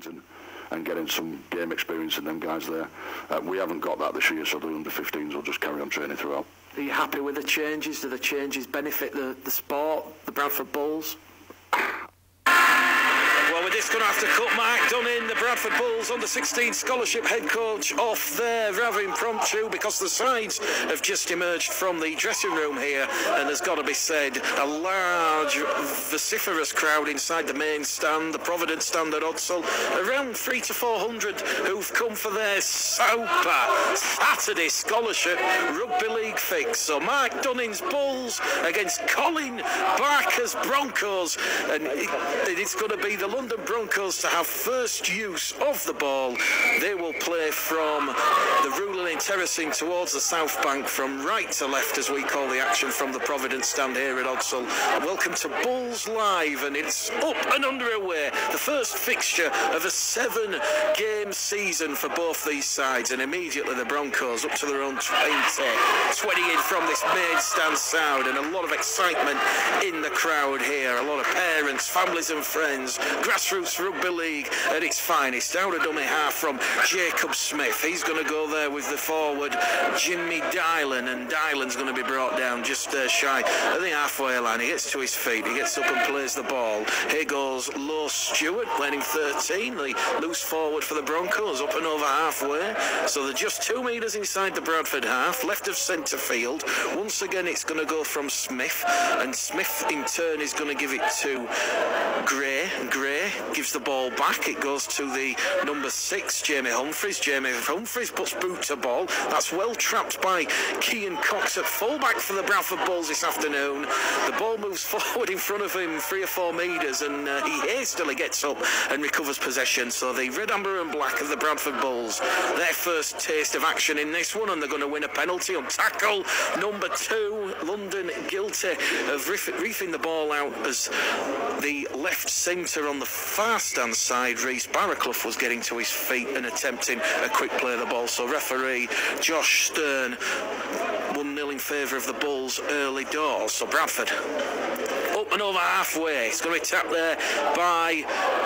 and getting some game experience in them guys there. We haven't got that this year, so the under-15s will just carry on training throughout. Are you happy with the changes? Do the changes benefit the sport, the Bradford Bulls? Well, we're just going to have to cut Mike Dunning, the Bradford Bulls under-16 scholarship head coach, off there rather impromptu, because the sides have just emerged from the dressing room here, and there's got to be said, a large, vociferous crowd inside the main stand, the Providence stand at Odsall, around 300 to 400 who've come for their Super Saturday scholarship rugby league fix. So Mike Dunning's Bulls against Colin Barker's Broncos, and it's going to be the London Broncos to have first use of the ball. They will play from the Rural Lane terracing towards the south bank, from right to left as we call the action from the Providence stand here at Odsall. Welcome to Bulls Live, and it's up and underway. The first fixture of a 7-game season for both these sides, and immediately the Broncos up to their own 20 in from this main stand sound, and a lot of excitement in the crowd here. A lot of parents, families and friends. Grassroots rugby league at its finest. Out of dummy half from Jacob Smith. He's going to go there with the forward Jimmy Dylan, and Dylan's going to be brought down just shy of the halfway line. He gets to his feet, he gets up and plays the ball. Here goes Lowe Stewart, playing 13, the loose forward for the Broncos, up and over halfway. So they're just 2 metres inside the Bradford half, left of centre field. Once again it's going to go from Smith, and Smith in turn is going to give it to Gray. Gray gives the ball back. It goes to the number 6, Jamie Humphreys. Jamie Humphreys puts boot to ball. That's well trapped by Kean Cox at fullback for the Bradford Bulls this afternoon. The ball moves forward in front of him 3 or 4 metres, and he hastily gets up and recovers possession. So the red, amber and black of the Bradford Bulls, their first taste of action in this one, and they're going to win a penalty on tackle number 2. London guilty of reefing the ball out as the left centre on the far stand side, Rhys Barraclough, was getting to his feet and attempting a quick play of the ball. So referee Josh Stern 1-0 in favour of the Bulls early doors. So Bradford up and over halfway. It's going to be tapped there by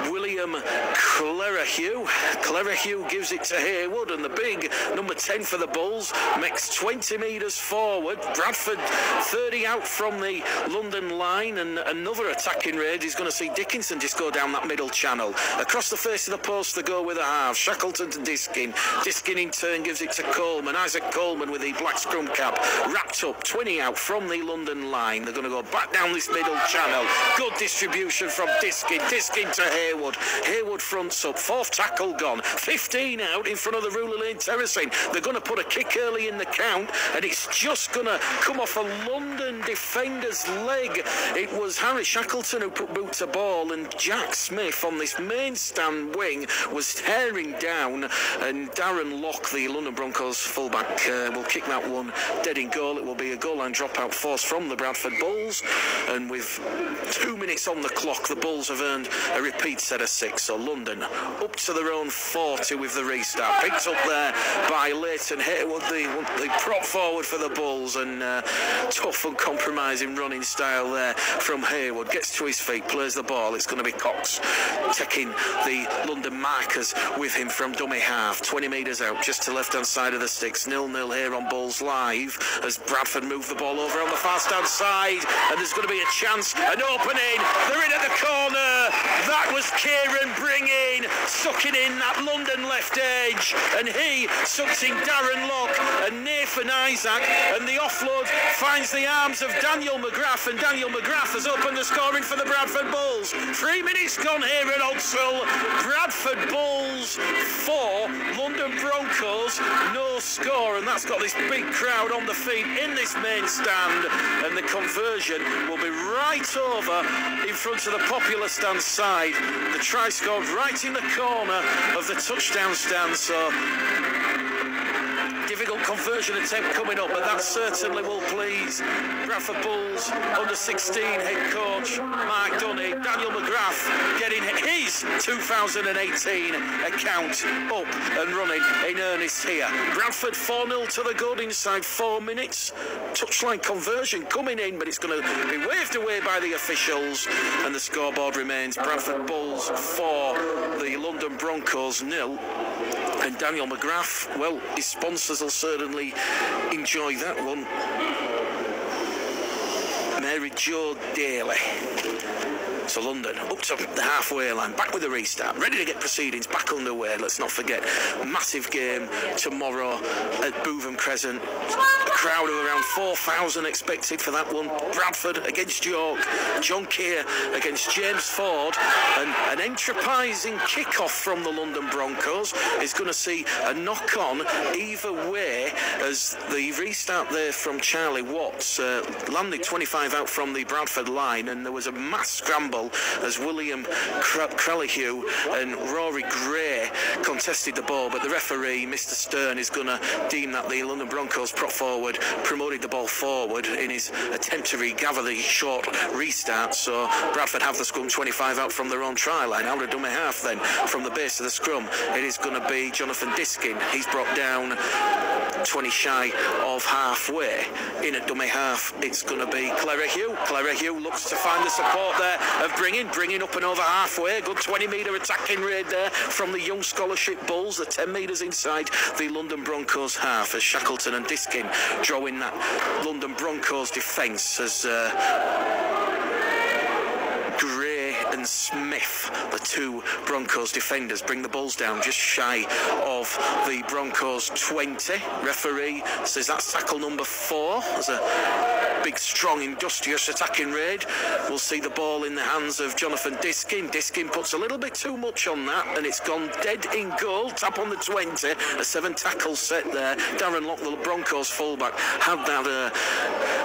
William Clerahue. Clerahue gives it to Haywood, and the big number 10 for the Bulls makes 20 metres forward. Bradford 30 out from the London line, and another attacking raid is going to see Dickinson just go down that middle channel. Across the face of the post they go with a half. Shackleton to Diskin. Diskin in turn gives it to Coleman. Isaac Coleman with the black scrum cap wrapped up, 20 out from the London line. They're going to go back down this middle channel. Good distribution from Diskin. Diskin to Haywood. Haywood fronts up. 4th tackle gone. 15 out in front of the Ruler Lane terracing. They're going to put a kick early in the count, and it's just going to come off a London defender's leg. It was Harry Shackleton who put boot to ball, and Jack Smith on this main stand wing was tearing down, and Darren Locke, the London Broncos fullback, will kick that one dead in goal. It will be a goal line dropout force from the Bradford Bulls, and with 2 minutes on the clock, the Bulls have earned a repeat set of 6. So London up to their own 40 with the restart. Picked up there by Leighton Haywood, the prop forward for the Bulls, and tough, uncompromising running style there from Haywood. Gets to his feet, plays the ball. It's going to be Cox taking the London markers with him from dummy half. 20 metres out, just to left-hand side of the sticks. 0-0 here on Bulls Live as Bradford move the ball over on the far-stand side, and there's going to be a chance, an opening. They're in at the corner. That was Kieran bringing, sucking in that London left edge, and he sucks in Darren Locke and Nathan Isaac, and the offload finds the arms of Daniel McGrath, and Daniel McGrath has opened the scoring for the Bradford Bulls. 3 minutes gone here at Odsall. Bradford Bulls 4, London Broncos no score, and that's got this big crowd on the feet in this main stand, and the conversion will be right over in front of the popular stand side. The try scored right in the corner of the touchdown stand, so difficult conversion attempt coming up, but that certainly will please Bradford Bulls under-16 head coach Mark Dunny. Daniel McGrath getting his 2018 account up and running in earnest here. Bradford 4-0 to the good inside 4 minutes. Touchline conversion coming in, but it's going to be waved away by the officials, and the scoreboard remains Bradford Bulls 4, the London Broncos 0. And Daniel McGrath, well, his sponsors will certainly enjoy that one. Mary Jo Daly. So London up to the halfway line, back with the restart, ready to get proceedings back underway. Let's not forget, massive game tomorrow at Bootham Crescent. A crowd of around 4,000 expected for that one. Bradford against York, John Keir against James Ford, and an enterprising kick-off from the London Broncos is going to see a knock-on either way, as the restart there from Charlie Watts landed 25 out from the Bradford line, and there was a mass scramble as William Crellihew and Rory Gray contested the ball, but the referee, Mr. Stern, is going to deem that the London Broncos prop forward promoted the ball forward in his attempt to regather the short restart. So Bradford have the scrum 25 out from their own try line. Out of dummy half then from the base of the scrum, it is going to be Jonathan Diskin. He's brought down 20 shy of halfway. In at dummy half, it's going to be Clerahue. Clerahue looks to find the support there of bringing up and over halfway. Good 20-metre attacking raid there from the young scholarship Bulls. The 10 metres inside the London Broncos half as Shackleton and Diskin drawing that London Broncos defence as Gray and Smith, the two Broncos defenders, bring the Bulls down just shy of the Broncos 20. Referee says that's tackle number 4. There's a big, strong, industrious attacking raid. We'll see the ball in the hands of Jonathan Diskin. Diskin puts a little bit too much on that, and it's gone dead in goal. Tap on the 20. A 7-tackle set there. Darren Locke, the Broncos fullback, had that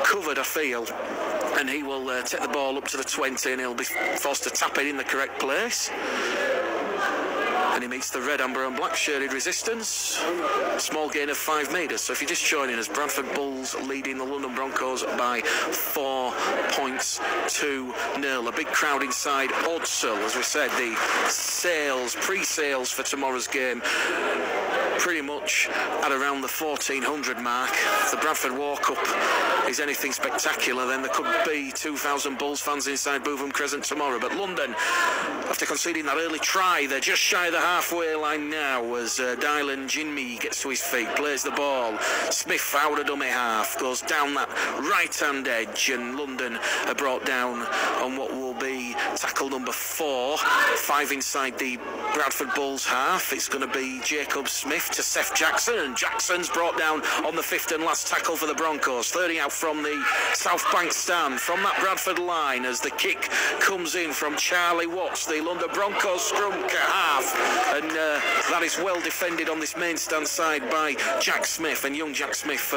covered, I feel. And he will take the ball up to the 20, and he'll be forced to tap it in the correct place. And he meets the red, amber and black shaded resistance. Small gain of 5 metres. So if you're just joining us, Bradford Bulls leading the London Broncos by 4 points to 0. A big crowd inside Odsall. As we said, the pre-sales for tomorrow's game pretty much at around the 1,400 mark. If the Bradford walk-up is anything spectacular, then there could be 2,000 Bulls fans inside Bootham Crescent tomorrow. But London, after conceding that early try, they're just shy of the halfway line now as Dylan Jinmi gets to his feet, plays the ball. Smith out of dummy half, goes down that right-hand edge, and London are brought down on what will be tackle number 4. 5 inside the Bradford Bulls half. It's going to be Jacob Smith to Seth Jackson, and Jackson's brought down on the 5th and last tackle for the Broncos. 30 out from the South Bank stand from that Bradford line as the kick comes in from Charlie Watts, the London Broncos scrum half, and that is well defended on this main stand side by Jack Smith, and young Jack Smith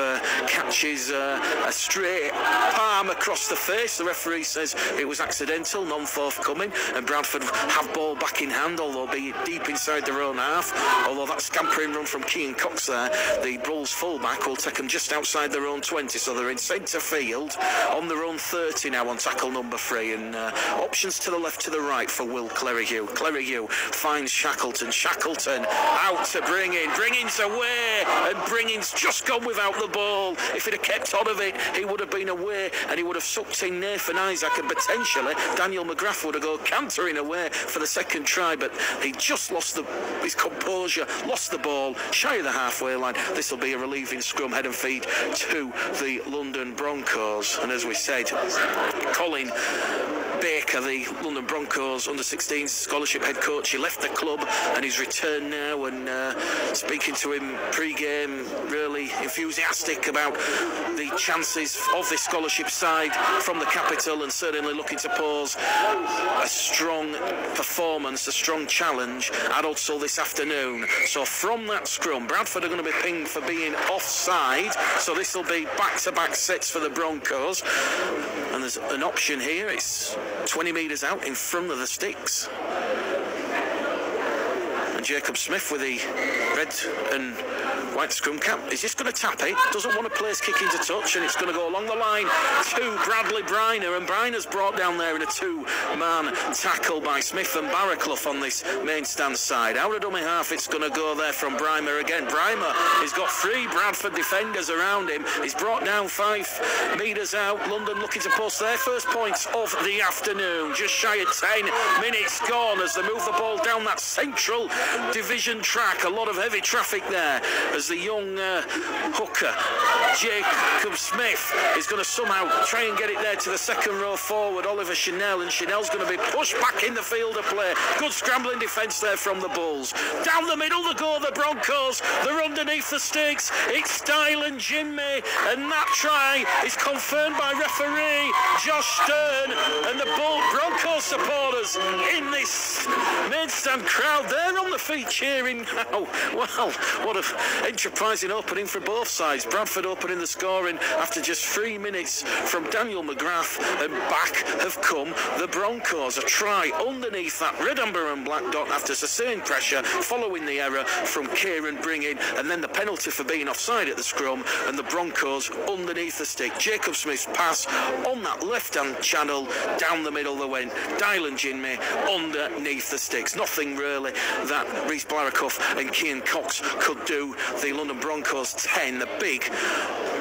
catches a straight palm across the face. The referee says it was accidental, non-forthcoming, and Bradford have ball back in hand, although be deep inside their own half. Although that scampering run from Keane Cox there, the Bulls fullback will take them just outside their own 20, so they're in centre field on their own 30 now on tackle number 3, and options to the left, to the right for Will Clerahue. Clerahue finds Shackleton. Shackleton out to Bringing's away, and Bringing's just gone without the ball. If he'd have kept on of it, he would have been away, and he would have sucked in Nathan Isaac, and potentially Daniel McGrath would have gone cantering away for the second try, but he just lost his composure, lost the ball shy of the halfway line. This will be a relieving scrum, head and feet to the London Broncos. And as we said, Colin Baker, the London Broncos under-16 scholarship head coach, he left the club and he's returned now, and speaking to him pre-game, really enthusiastic about the chances of this scholarship side from the capital, and certainly looking to pose a strong performance, a strong challenge at Odsall this afternoon. So from that scrum, Bradford are going to be pinged for being offside, so this will be back-to-back sets for the Broncos, and there's an option here. It's 20 metres out in front of the sticks, and Jacob Smith with the red and white scrum cap is just going to tap it, doesn't want to place kick into touch, and it's going to go along the line to Bradley Briner, and Briner's brought down there in a 2-man tackle by Smith and Barraclough on this main stand side. Out of dummy half, it's going to go there from Brimer again. Brimer has got 3 Bradford defenders around him. He's brought down 5 metres out. London looking to post their first points of the afternoon. Just shy of 10 minutes gone as they move the ball down that central division track. A lot of heavy traffic there as the young hooker, Jacob Smith, is going to somehow try and get it there to the second row forward, Oliver Chanel, and Chanel's going to be pushed back in the field of play. Good scrambling defence there from the Bulls. Down the middle they go, the Broncos. They're underneath the sticks. It's Style and Jimmy, and that try is confirmed by referee Josh Stern, and the Broncos supporters in this main stand crowd, they're on the feet cheering now. Well, what an enterprising opening for both sides. Bradford opening the scoring after just 3 minutes from Daniel McGrath, and back have come the Broncos. A try underneath that red, amber and black dot after sustained pressure following the error from Kieran Bringing, and then the penalty for being offside at the scrum, and the Broncos underneath the stick. Jacob Smith's pass on that left-hand channel, down the middle they went. Dylan Jinmay underneath the sticks. Nothing really that Rhys Blarakoff and Cian Cox could do. The London Broncos 10, the big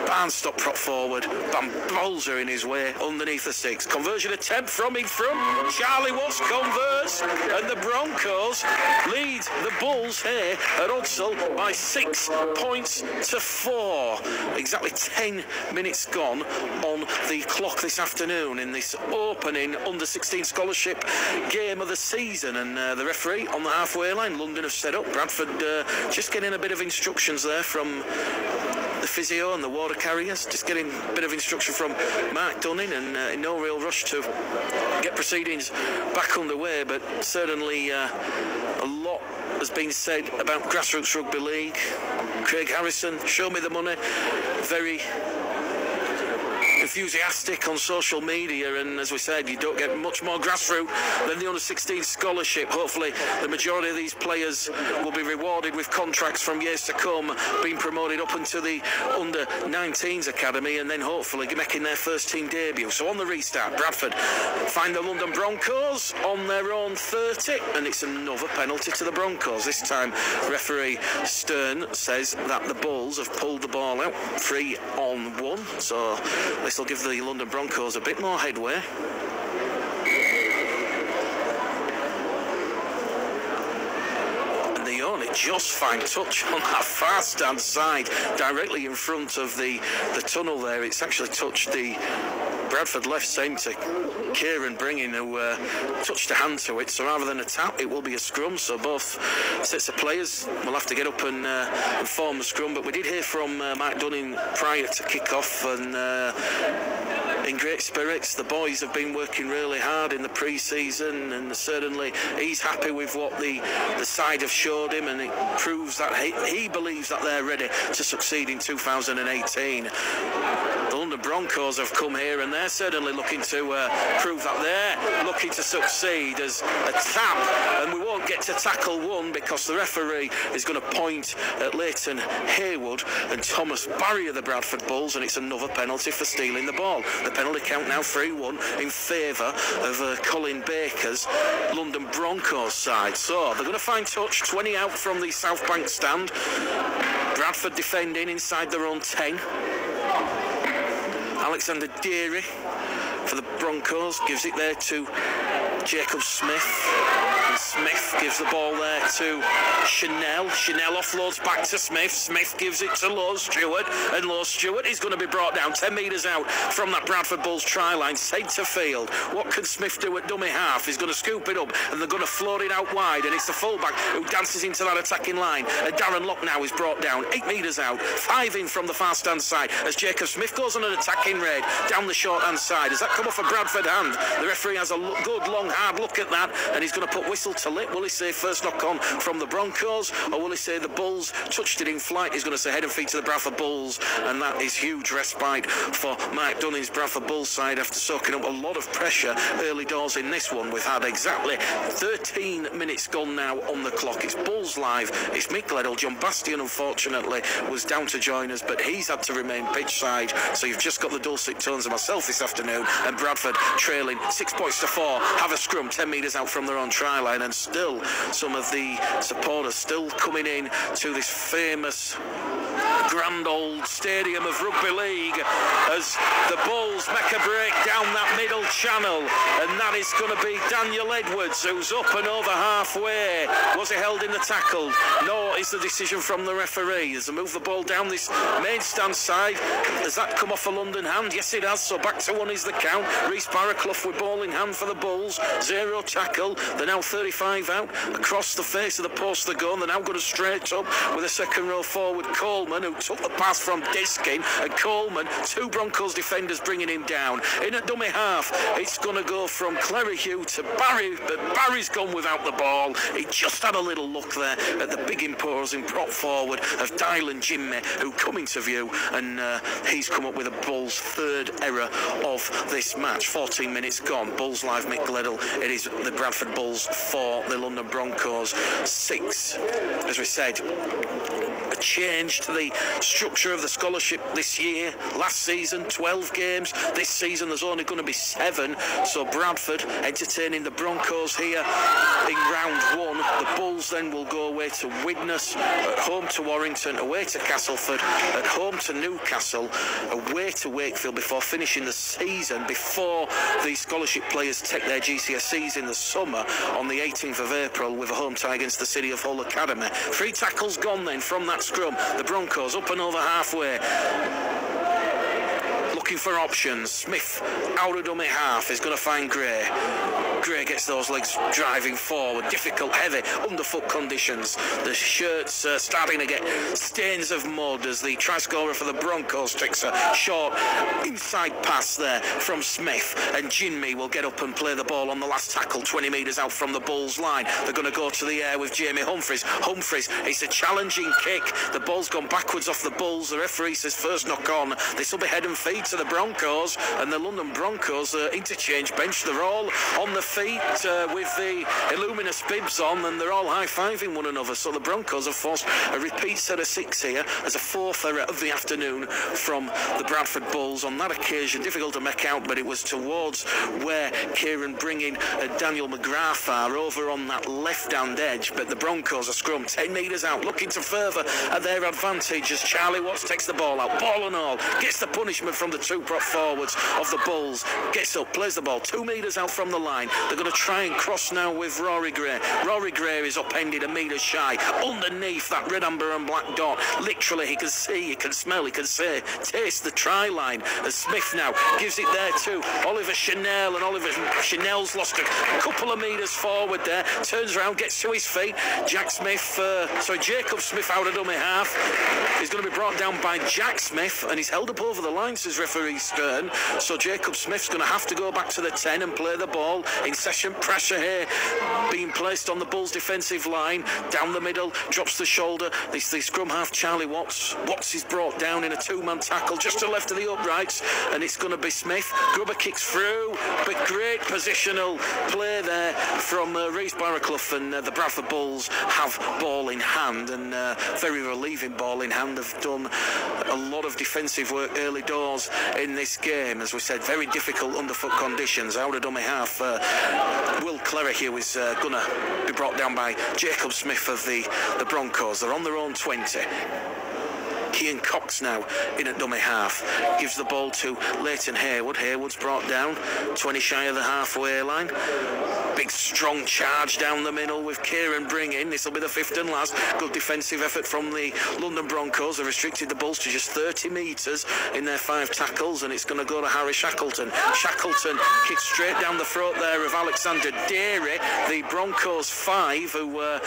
Barnstop prop forward, Bambolza in his way underneath the sticks. Conversion attempt from in front. Charlie Watts converts, and the Broncos lead the Bulls here at Odsal by 6 points to 4. Exactly 10 minutes gone on the clock this afternoon in this opening under-16 scholarship game of the season, and the referee on the halfway line. London have set up. Bradford just getting a bit of instructions there from the physio and the water carriers, just getting a bit of instruction from Mark Dunning, and in no real rush to get proceedings back underway, but certainly a lot has been said about grassroots rugby league. Craig Harrison, show me the money, very enthusiastic on social media, and as we said, you don't get much more grassroots than the under-16 scholarship. Hopefully the majority of these players will be rewarded with contracts from years to come, being promoted up into the under-19s academy, and then hopefully making their first team debut. So on the restart, Bradford find the London Broncos on their own 30, and it's another penalty to the Broncos. This time referee Stern says that the Bulls have pulled the ball out 3-on-1, so this will give the London Broncos a bit more headway. And they only just find touch on that far stand side, directly in front of the tunnel there. It's actually touched the Bradford left centre, Kieran Bringing, who touched a hand to it, so rather than a tap it will be a scrum, so both sets of players will have to get up and form a scrum. But we did hear from Mark Dunning prior to kick-off, and in great spirits. The boys have been working really hard in the pre-season, and certainly he's happy with what the side have showed him, and it proves that he believes that they're ready to succeed in 2018. The London Broncos have come here, and they're certainly looking to prove that they're looking to succeed as a tap, and we won't get to tackle one because the referee is going to point at Leighton Haywood and Thomas Barry of the Bradford Bulls, and it's another penalty for stealing the ball. The penalty count now 3-1 in favour of Colin Baker's London Broncos side. So they're going to find touch, 20 out from the South Bank stand. Bradford defending inside their own 10. Alexander Deary for the Broncos gives it there to Jacob Smith, and Smith gives the ball there to Chanel. Chanel offloads back to Smith. Smith gives it to Lowe Stewart, and Lowe Stewart is going to be brought down 10 metres out from that Bradford Bulls try line, centre field. What can Smith do at dummy half? He's going to scoop it up, and they're going to float it out wide, and it's the fullback who dances into that attacking line, and Darren Locke now is brought down 8 metres out, 5 in from the far stand side as Jacob Smith goes on an attacking raid down the short hand side. Does that come off a Bradford hand? The referee has a good long hard look at that, and he's going to put whistle to lip. Will he say first knock on from the Broncos, or will he say the Bulls touched it in flight? He's going to say head and feet to the Bradford Bulls, and that is huge respite for Mike Dunning's Bradford Bulls side after soaking up a lot of pressure early doors in this one. We've had exactly 13 minutes gone now on the clock. It's Bulls Live. It's Mick Gledhill. John Bastian unfortunately was down to join us, but he's had to remain pitch side, so you've just got the dulcet tones of myself this afternoon, and Bradford trailing 6 points to 4 have a scrum 10 metres out from their own try line, and still some of the supporters still coming in to this famous grand old stadium of rugby league as the Bulls make a break down that middle channel, and that is going to be Daniel Edwards, who's up and over halfway. Was he held in the tackle? No, is the decision from the referee as they move the ball down this main stand side. Has that come off a London hand? Yes, it has. So back to 1 is the count. Rhys Barraclough with ball in hand for the Bulls. 0 tackle. They're now 35 out. Across the face of the post they go, and they're now going to straight up with a second row forward, Coleman, who took the pass from Diskin, and Coleman, 2 Broncos defenders bringing him down. In a dummy half, it's going to go from Clerihew to Barry, but Barry's gone without the ball. He just had a little look there at the big imposing prop forward of Dylan Jimmy, who come into view, and he's come up with a Bulls 3rd error of this match. 14 minutes gone. Bulls live, Mick Gledhill. It is the Bradford Bulls 4, the London Broncos 6. As we said, a change to the structure of the scholarship this year. Last season 12 games, this season there's only going to be 7, so Bradford entertaining the Broncos here in round 1. The Bulls then will go away to Widnes, at home to Warrington, away to Castleford, at home to Newcastle, away to Wakefield before finishing the season, before the scholarship players take their GCSEs in the summer on the 18th of April with a home tie against the City of Hull Academy. 3 tackles gone then from that scrum. The Broncos up and over halfway, looking for options. Smith out of dummy half is going to find Gray. Gray gets those legs driving forward. Difficult, heavy, underfoot conditions. The shirt's starting to get stains of mud as the try scorer for the Broncos takes a short inside pass there from Smith, and Jinmi will get up and play the ball on the last tackle 20 metres out from the Bulls line. They're going to go to the air with Jamie Humphries. It's a challenging kick. The ball's gone backwards off the Bulls. The referee says first knock on. This will be head and feet to the Broncos, and the London Broncos interchange bench. They're all on the feet with the Illuminous bibs on, and they're all high-fiving one another. So the Broncos have forced a repeat set of 6 here as a 4th error of the afternoon from the Bradford Bulls. On that occasion, difficult to make out, but it was towards where Kieran bringing Daniel McGrath are, over on that left-hand edge. But the Broncos are scrum 10 metres out, looking to further at their advantage as Charlie Watts takes the ball out, ball and all, gets the punishment from the 2 prop forwards of the Bulls, gets up, plays the ball 2 metres out from the line. They're going to try and cross now with Rory Gray. Rory Gray is upended a metre shy, underneath that red, amber and black dot. Literally, he can see, he can smell, he can say, taste the try line as Smith now gives it there to Oliver Chanel, and Oliver Chanel's lost a couple of metres forward there, turns around, gets to his feet. Jacob Smith out of dummy half. He's going to be brought down by Jack Smith, and he's held up over the line, says referee Stern. So Jacob Smith's going to have to go back to the 10 and play the ball. In session, pressure here being placed on the Bulls defensive line, down the middle, drops the shoulder. The scrum half Charlie Watts. Watts is brought down in a 2-man tackle just to the left of the uprights, and it's going to be Smith. Grubber kicks through, but great positional play there from Rhys Barraclough, and the Bradford Bulls have ball in hand, and very relieving ball in hand. Have done a lot of defensive work early doors in this game. As we said, very difficult underfoot conditions. Out of dummy half, Will Clerihew is going to be brought down by Jacob Smith of the Broncos. They're on their own 20. Cian Cox now in at dummy half, gives the ball to Leighton Haywood. Haywood's brought down 20 shy of the halfway line. Big strong charge down the middle with Kieran bringing. This will be the 5th and last. Good defensive effort from the London Broncos. They restricted the Bulls to just 30 metres in their 5 tackles, and it's going to go to Harry Shackleton. Shackleton kicks straight down the throat there of Alexander Deary, the Broncos 5, who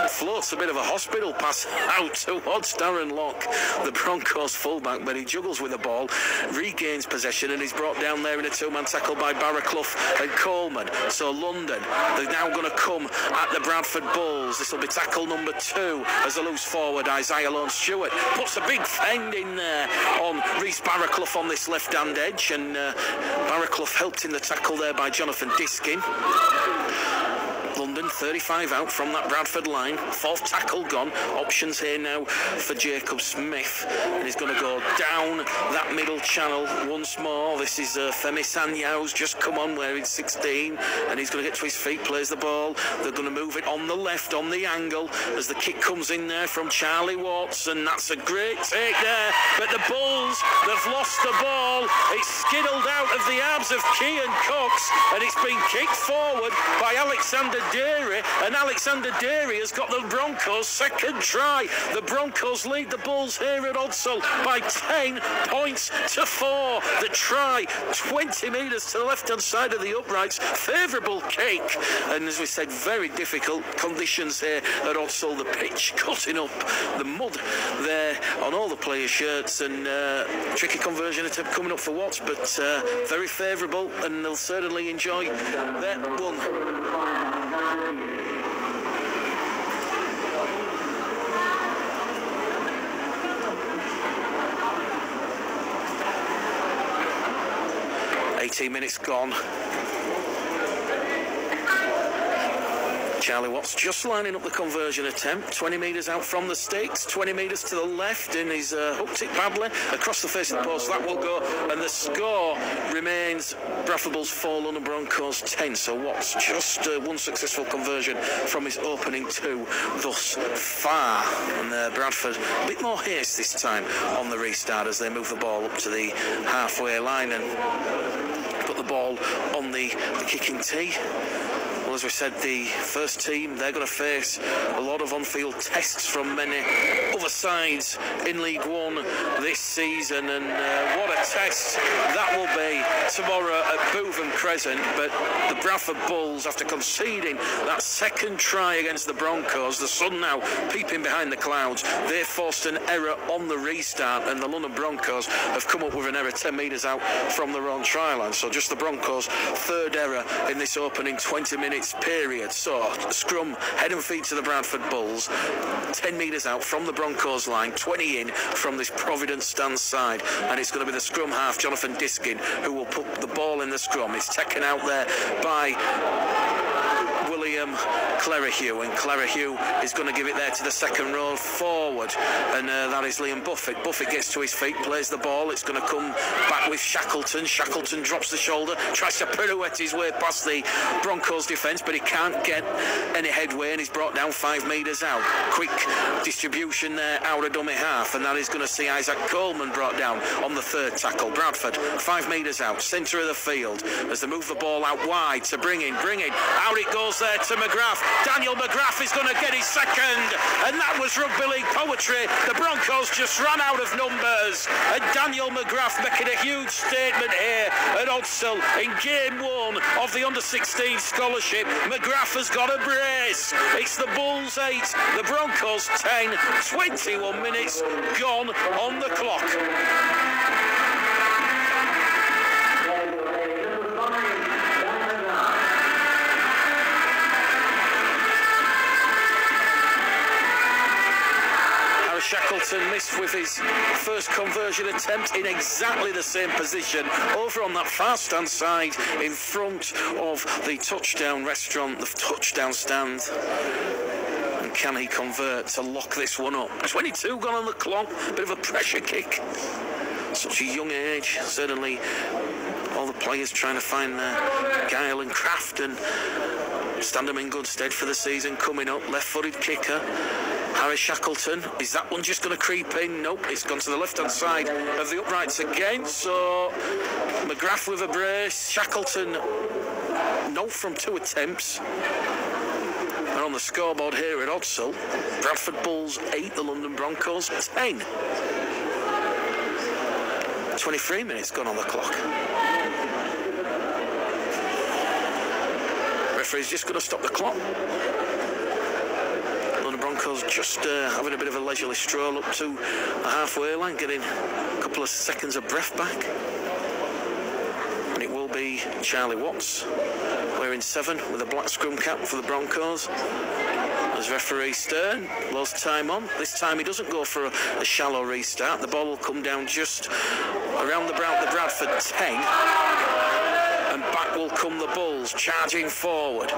floats a bit of a hospital pass out towards Darren Locke, the Broncos fullback, but he juggles with the ball, regains possession, and he's brought down there in a 2-man tackle by Barraclough and Coleman. So London, they're now going to come at the Bradford Bulls. This will be tackle number 2 as a loose forward, Isaiah Lone Stewart puts a big fend in there on Rhys Barraclough on this left-hand edge, and Barraclough helped in the tackle there by Jonathan Diskin. London Sheridan, 35 out from that Bradford line. Fourth tackle gone. Options here now for Jacob Smith. And he's going to go down that middle channel once more. This is Femi Sanyau's just come on wearing 16. And he's going to get to his feet, plays the ball. They're going to move it on the left, on the angle, as the kick comes in there from Charlie Watts. And that's a great take there. But the Bulls, they've lost the ball. It's skiddled out of the abs of Kean Cox. And it's been kicked forward by Alexander Derry. And Alexander Derry has got the Broncos' second try. The Broncos lead the Bulls here at Odsal by 10 points to 4. The try, 20 metres to the left-hand side of the uprights. Favourable kick. And as we said, very difficult conditions here at Odsal. The pitch cutting up, the mud there on all the players' shirts, and tricky conversion attempt coming up for Watts, but very favourable, and they'll certainly enjoy that one. 18 minutes gone. Charlie Watts just lining up the conversion attempt. 20 metres out from the sticks, 20 metres to the left, and he's hooked it badly across the face of the post. That will go, and the score remains Bradford Bulls 4, London Broncos 10. So Watts just one successful conversion from his opening two thus far. And Bradford a bit more haste this time on the restart as they move the ball up to the halfway line and put the ball on the kicking tee. Well, as we said, the first team, they're going to face a lot of on-field tests from many other sides in League One this season, and what a test that will be tomorrow at Bootham Crescent. But the Bradford Bulls, after conceding that second try against the Broncos, the sun now peeping behind the clouds, they forced an error on the restart, and the London Broncos have come up with an error 10 metres out from the wrong try line. So just the Broncos' third error in this opening 20 minutes period. So scrum, head and feet to the Bradford Bulls, 10 metres out from the Broncos line, 20 in from this Providence stand side, and it's going to be the scrum half, Jonathan Diskin, who will put the ball in the scrum. It's taken out there by William Clerihew, and Clerihew is going to give it there to the second row forward, and that is Liam Buffett. Buffett gets to his feet, plays the ball. It's going to come back with Shackleton. Shackleton drops the shoulder, tries to pirouette his way past the Broncos defence, but he can't get any headway, and he's brought down 5 metres out. Quick distribution there out of dummy half, and that is going to see Isaac Coleman brought down on the third tackle. Bradford 5 metres out, centre of the field, as they move the ball out wide to bring in. Out it goes there to McGrath. Daniel McGrath is going to get his second, and that was rugby league poetry. The Broncos just ran out of numbers, and Daniel McGrath making a huge statement here at Odsal in game 1 of the under-16 scholarship. McGrath has got a brace. It's the Bulls 8, the Broncos 10, 21 minutes gone on the clock. Shackleton missed with his first conversion attempt in exactly the same position over on that far stand side in front of the touchdown restaurant, the touchdown stand. And can he convert to lock this one up? 22 gone on the clock, bit of a pressure kick. Such a young age, certainly all the players trying to find their guile and craft and stand them in good stead for the season coming up. Left-footed kicker Harry Shackleton. Is that one just going to creep in? Nope, it's gone to the left-hand side of the uprights again. So McGrath with a brace. Shackleton, no from 2 attempts. And on the scoreboard here at Odsal, Bradford Bulls 8, the London Broncos 10. 23 minutes gone on the clock. Referee's just going to stop the clock. Broncos just having a bit of a leisurely stroll up to the halfway line, getting a couple of seconds of breath back. And it will be Charlie Watts wearing 7 with a black scrum cap for the Broncos. As referee Stern blows time on. This time he doesn't go for a shallow restart. The ball will come down just around the Bradford 10. And back will come the Bulls, charging forward.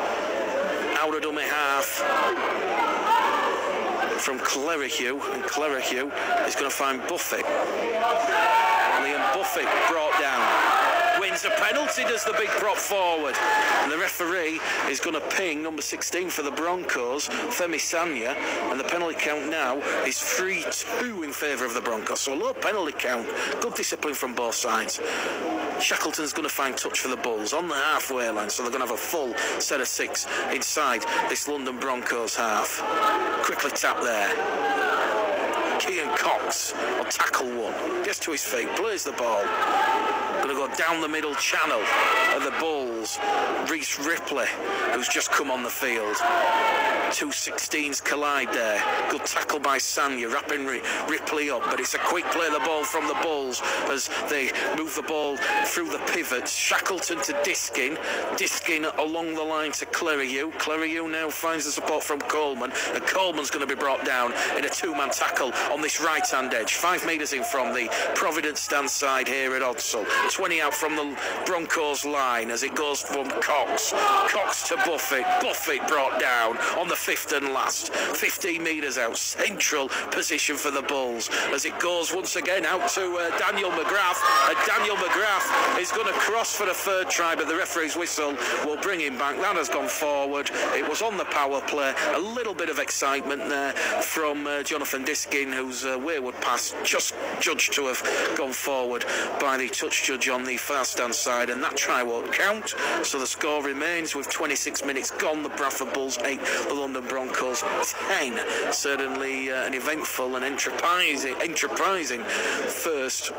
out of dummy half from Clerihew, and Clerihew is going to find Buffett. Liam Buffett brought down. Wins a penalty, does the big prop forward. And the referee is going to ping number 16 for the Broncos, Femi Sanya, and the penalty count now is 3-2 in favour of the Broncos. So a low penalty count, good discipline from both sides. Shackleton's going to find touch for the Bulls on the halfway line, so they're going to have a full set of 6 inside this London Broncos half. Quickly tap there. Kean Cox on tackle 1, gets to his feet, plays the ball. Going to go down the middle channel of the Bulls. Reece Ripley, who's just come on the field. 2 16s collide there. Good tackle by Sanya, wrapping Ripley up, but it's a quick play of the ball from the Bulls as they move the ball through the pivots. Shackleton to Diskin. Diskin along the line to Clerihew. Clerihew now finds the support from Coleman, and Coleman's going to be brought down in a 2-man tackle on this right-hand edge. 5 metres in from the Providence stand side here at Odsall. 20 out from the Broncos line as it goes from Cox. Cox to Buffett. Buffett brought down on the 5th and last. 15 metres out. Central position for the Bulls as it goes once again out to Daniel McGrath. And Daniel McGrath is going to cross for the 3rd try, but the referee's whistle will bring him back. That has gone forward. It was on the power play. A little bit of excitement there from Jonathan Diskin, whose wayward pass just judged to have gone forward by the touch judge on the far stand side, and that try won't count. So the score remains with 26 minutes gone. The Bradford Bulls 8, the London Broncos 10. Certainly an eventful and enterprising first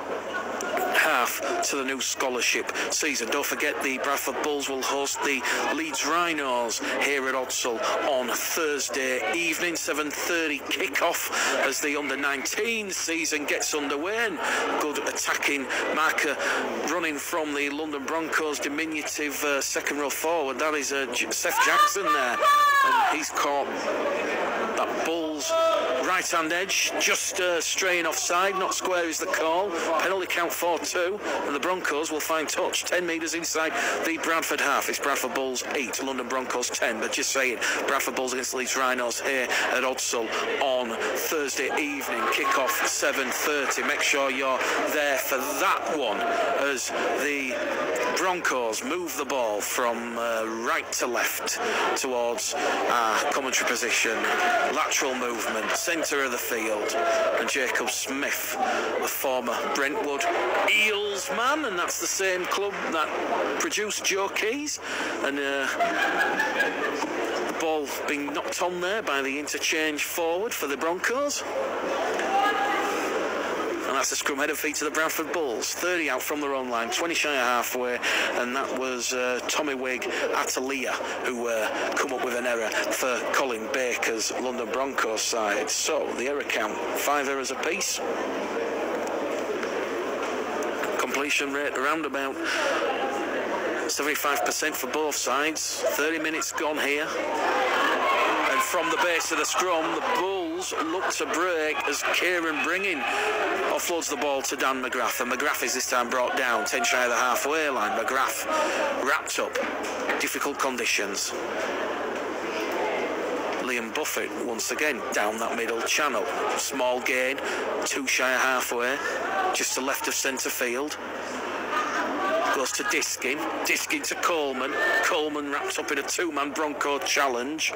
half to the new scholarship season. Don't forget the Bradford Bulls will host the Leeds Rhinos here at Odsall on Thursday evening, 7:30 kick-off as the under-19 season gets underway. And good attacking marker running from the London Broncos, diminutive second row forward. That is Seth Jackson there, and he's caught that Bulls right-hand edge, just straying offside, not square is the call. Penalty count 4-2, and the Broncos will find touch 10 metres inside the Bradford half. It's Bradford Bulls 8, London Broncos 10, but just saying, Bradford Bulls against Leeds Rhinos here at Odsall on Thursday evening, kick-off 7:30. Make sure you're there for that one as the Broncos move the ball from right to left towards commentary position. Lateral movement, centre of the field, and Jacob Smith, the former Brentwood Eels man, and that's the same club that produced Joe Keys, and the ball being knocked on there by the interchange forward for the Broncos. And that's the scrum head and feet to the Bradford Bulls. 30 out from their own line, 20 shy of halfway, and that was Tommy Wigg Atalia who come up with an error for Colin Baker's London Broncos side. So the error count, 5 errors apiece. Completion rate around about 75% for both sides. 30 minutes gone here. And from the base of the scrum, the Bulls look to break as Kieran Bringing offloads the ball to Dan McGrath, and McGrath is this time brought down 10 shy of the halfway line. McGrath wrapped up, difficult conditions. Liam Buffett once again down that middle channel, small gain, 2 shy of halfway, just to left of centre field. Goes to Diskin, Diskin to Coleman, Coleman wrapped up in a 2-man Bronco challenge.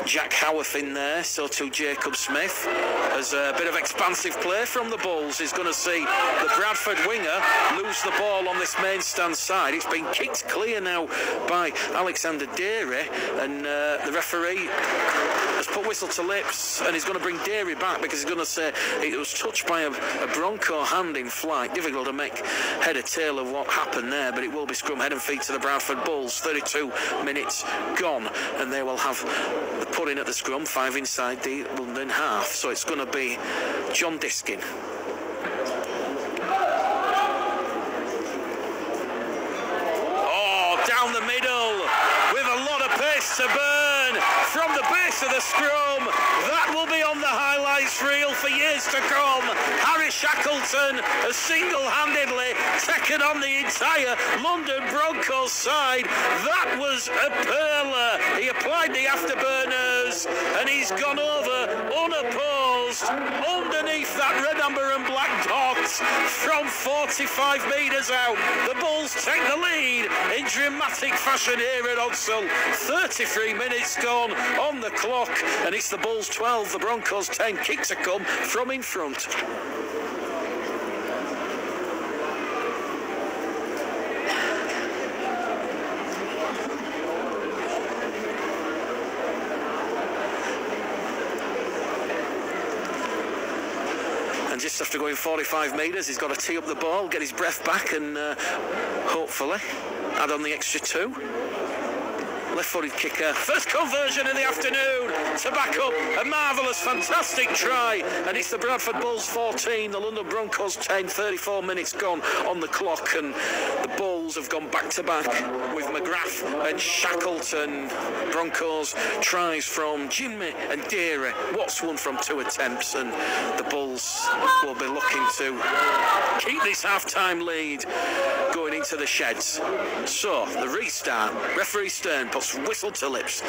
Jack Howarth in there, so to Jacob Smith. As a bit of expansive play from the Bulls is going to see the Bradford winger lose the ball on this main stand side. It's been kicked clear now by Alexander Derry, and the referee has put whistle to lips and he's going to bring Derry back because he's going to say it was touched by a Bronco hand in flight. Difficult to make head or tail of what happened there, but it will be scrum head and feet to the Bradford Bulls. 32 minutes gone, and they will have the put in at the scrum, 5 inside the London half. So it's going to be John Diskin. Oh, down the middle with a lot of pace to burn from the base of the scrum. That will be on the highlight it's real for years to come. Harry Shackleton has single-handedly taken on the entire London Broncos side. That was a perler. He applied the afterburners and he's gone over unopposed underneath that red, amber and black dot from 45 metres out. The Bulls take the lead in dramatic fashion here at Odsal. 33 minutes gone on the clock, and it's the Bulls 12, the Broncos 10. Kick to come from in front. And just after going 45 metres, he's got to tee up the ball, get his breath back, and hopefully add on the extra 2. Left-footed kicker, first conversion of the afternoon to back up a marvellous, fantastic try, and it's the Bradford Bulls 14, the London Broncos 10. 34 minutes gone on the clock, and the Bulls have gone back-to-back with McGrath and Shackleton. Broncos tries from Jimmy and Deary. Watts won from 2 attempts, and the Bulls will be looking to keep this half-time lead going into the sheds. So, the restart, referee Stern puts whistle to lips.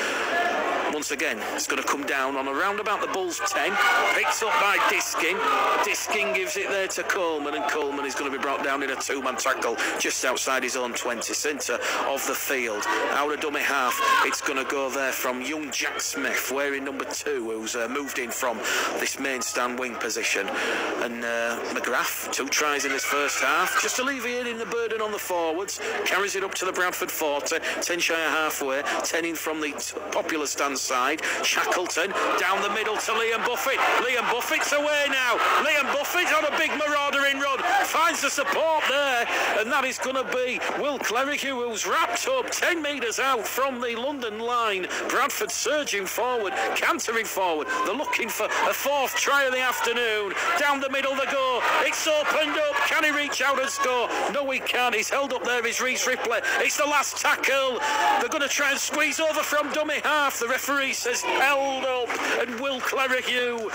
Once again, it's going to come down on around about the Bulls 10. Picks up by Diskin. Diskin gives it there to Coleman, and Coleman is going to be brought down in a 2-man tackle just outside his own 20, centre of the field. Out of dummy half, it's going to go there from young Jack Smith, wearing number 2, who's moved in from this main stand wing position. And McGrath, 2 tries in this first half, just alleviating the burden on the forwards. Carries it up to the Bradford 40, 10 shy of halfway, 10 in from the popular stand side. Shackleton down the middle to Liam Buffett. Liam Buffett's away now. Liam Buffett on a big maraudering run, finds the support there, and that is going to be Will Clerihew, who's wrapped up 10 metres out from the London line. Bradford surging forward, cantering forward. They're looking for a 4th try of the afternoon. Down the middle they go. It's opened up. Can he reach out and score? No, he can't. He's held up there. Is Reece Ripley. It's the last tackle. They're going to try and squeeze over from dummy half. The referee says held up, and Will Clerihew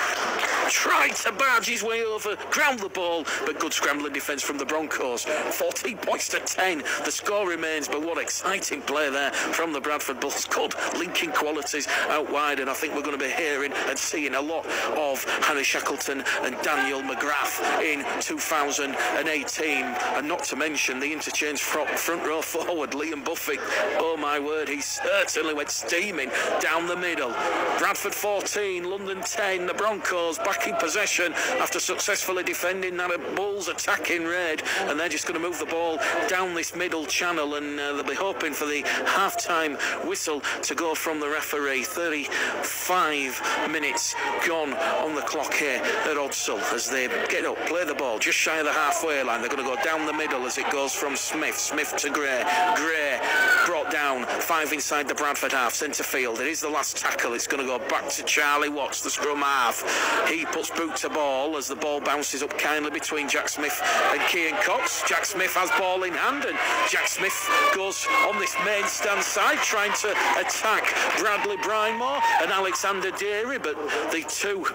tried to barge his way over, ground the ball, but good scrambling defence from the Broncos. 14 points to 10. The score remains, but what exciting play there from the Bradford Bulls. Good linking qualities out wide, and I think we're going to be hearing and seeing a lot of Harry Shackleton and Daniel McGrath in 2018, and not to mention the interchange front row forward, Liam Buffett. Oh my word, he certainly went steaming down the middle. Bradford 14, London 10. The Broncos back in possession after successfully defending that. Bulls attacking red, and they're just going to move the ball down this middle channel, and they'll be hoping for the half-time whistle to go from the referee. 35 minutes gone on the clock here at Odsal as they get up, play the ball just shy of the halfway line. They're going to go down the middle as it goes from Smith to Gray. Gray brought down 5 inside the Bradford half, centre field. It is the last tackle. It's going to go back to Charlie Watts, the scrum half. He puts boot to ball as the ball bounces up kindly between Jack Smith and Cian Cox. Jack Smith has ball in hand, and Jack Smith goes on this main stand side trying to attack Bradley Brimore and Alexander Deary, but the 2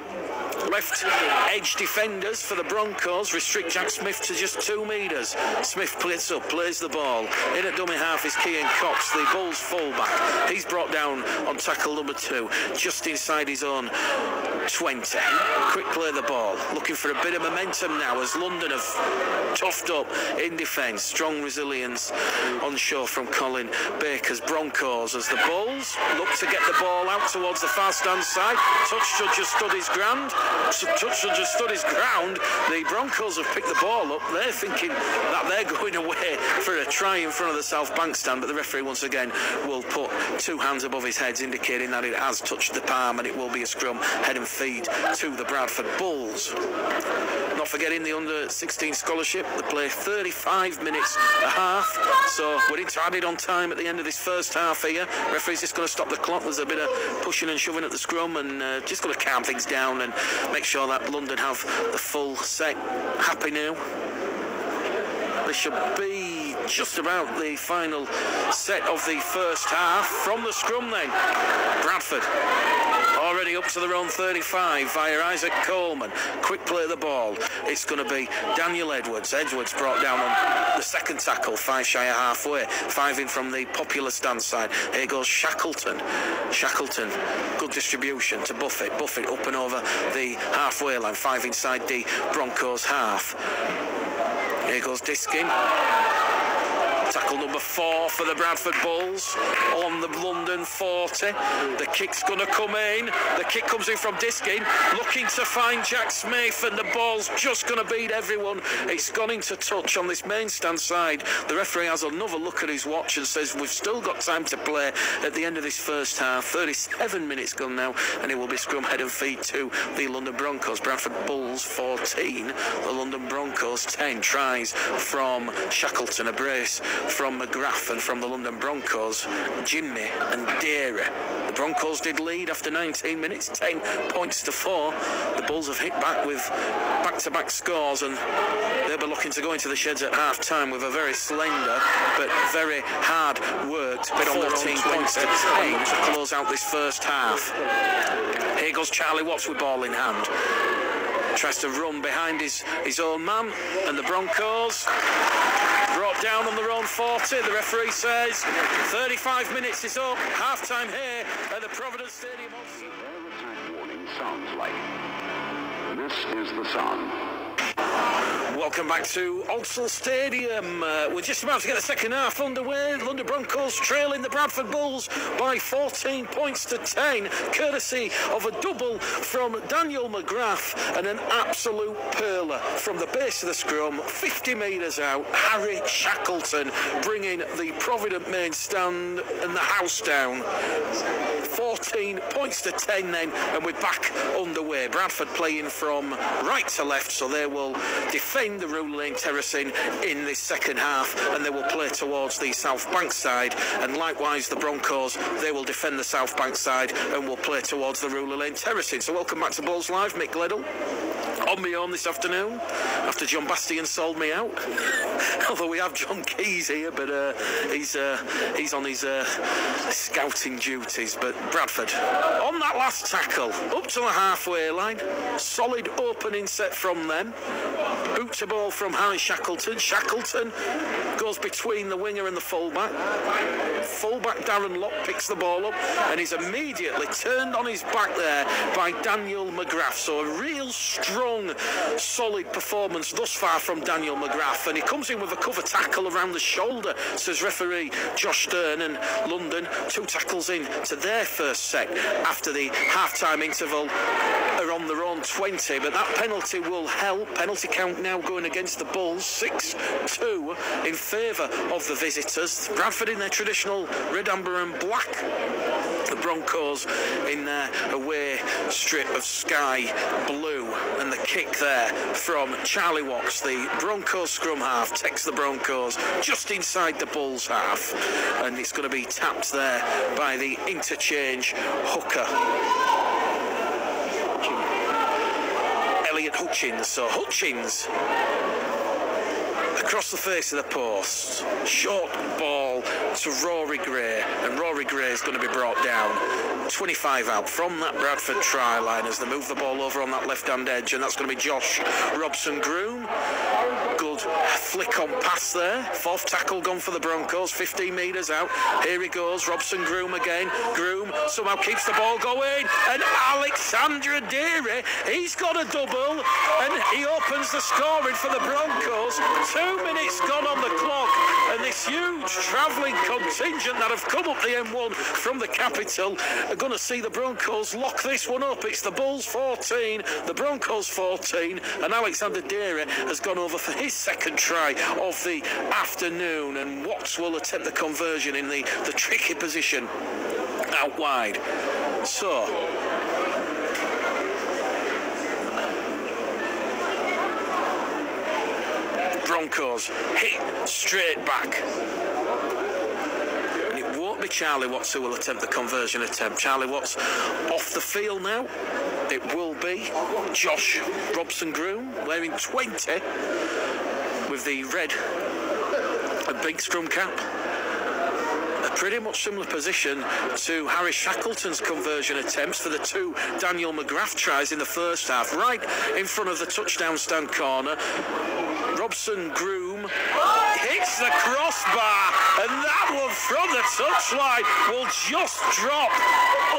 left edge defenders for the Broncos restrict Jack Smith to just 2 metres. Smith plays the ball. In at dummy half is Cian Cox, the Bulls fullback. He's brought down on tackle number 2, just inside his own 20. Quick play the ball, looking for a bit of momentum now as London have toughed up in defence. Strong resilience on show from Colin Baker's Broncos as the Bulls look to get the ball out towards the far stand side. Touch just stood his ground. The Broncos have picked the ball up. They're thinking that they're going away for a try in front of the South Bank stand, but the referee once again will put 2 hands above his head, indicating that it has touched the palm, and it will be a scrum, head and feed to the Bradford Bulls. Not forgetting the under-16 scholarship. They play 35 minutes a half, so we're into added on time at the end of this first half here. Referee's just going to stop the clock. There's a bit of pushing and shoving at the scrum, and just going to calm things down and make sure that London have the full set. Happy now. This should be just about the final set of the first half. From the scrum then, Bradford already up to their own 35 via Isaac Coleman. Quick play of the ball. It's going to be Daniel Edwards. Edwards brought down on the second tackle, 5 shy of halfway. 5 in from the popular stand side. Here goes Shackleton. Shackleton, good distribution to Buffett. Buffett up and over the halfway line. 5 inside the Broncos half. Here goes Diskin. Tackle number 4 for the Bradford Bulls on the London 40. The kick's going to come in. The kick comes in from Diskin, looking to find Jack Smith, and the ball's just going to beat everyone. It's gone into touch on this main stand side. The referee has another look at his watch and says we've still got time to play at the end of this first half. 37 minutes gone now, and it will be scrum head and feet to the London Broncos. Bradford Bulls 14, the London Broncos 10. Tries from Shackleton, a brace from McGrath, and from the London Broncos, Jimmy and Deere. The Broncos did lead after 19 minutes, 10 points to 4. The Bulls have hit back with back-to-back scores, and they'll be looking to go into the sheds at half-time with a very slender but very hard-worked 14 points to 10 to close out this first half. Here goes Charlie Watts with ball in hand. Tries to run behind his own man, and the Broncos brought down on their own 40. The referee says 35 minutes is up. Half-time here at the Providence Stadium. Their attack warning sounds like. This is the sound. Welcome back to Alsall Stadium. We're just about to get the second half underway. London Broncos trailing the Bradford Bulls by 14 points to 10, courtesy of a double from Daniel McGrath and an absolute pearler from the base of the scrum, 50 metres out. Harry Shackleton bringing the Provident main stand and the house down. 14 points to 10 then, and we're back underway. Bradford playing from right to left, so they will defend the Rule Lane terracing in this second half, and they will play towards the South Bank side, and likewise the Broncos, they will defend the South Bank side and will play towards the Rule Lane terracing. So welcome back to Bulls Live. Mick Gledall on my own this afternoon after John Bastian sold me out. Although we have John Keys here, but he's on his scouting duties. But Bradford on that last tackle up to the halfway line, solid opening set from them. Boot to ball from Harry Shackleton. Shackleton goes between the winger and the fullback. Fullback Darren Locke picks the ball up and is immediately turned on his back there by Daniel McGrath. So a real strong, solid performance thus far from Daniel McGrath, and he comes in with a cover tackle around the shoulder, says referee Josh Stern, and London 2 tackles in to their first set after the half-time interval are on their own 20, but that penalty will help. Penalty count now going against the Bulls, 6-2 in favour of the visitors. Bradford in their traditional red, amber and black. The Broncos in their away strip of sky blue, and the kick there from Charlie Watts, the Broncos scrum half, takes the Broncos just inside the Bulls half, and it's going to be tapped there by the interchange hooker Elliot Hutchins. So Hutchins across the face of the post, short ball to Rory Gray, and Rory Gray is going to be brought down 25 out from that Bradford try line as they move the ball over on that left-hand edge, and that's going to be Josh Robson-Groom. Good flick on pass there. 4th tackle gone for the Broncos, 15 metres out. Here he goes, Robson-Groom again. Groom somehow keeps the ball going, and Alexander Deary, he's got a double, and he opens the scoring for the Broncos. 2 minutes gone on the clock, and this huge travelling contingent that have come up the M1 from the capital are going to see the Broncos lock this one up. It's the Bulls 14, the Broncos 14, and Alexander Deary has gone over for his second try of the afternoon, and Watts will attempt the conversion in the tricky position out wide. So Broncos hit straight back, and it won't be Charlie Watts who will attempt the conversion attempt. Charlie Watts off the field now. It will be Josh Robson-Groom, wearing 20 with the red and big scrum cap. A pretty much similar position to Harry Shackleton's conversion attempts for the 2 Daniel McGrath tries in the first half, right in front of the touchdown stand corner. Robson Groom hits the crossbar, and that one from the touchline will just drop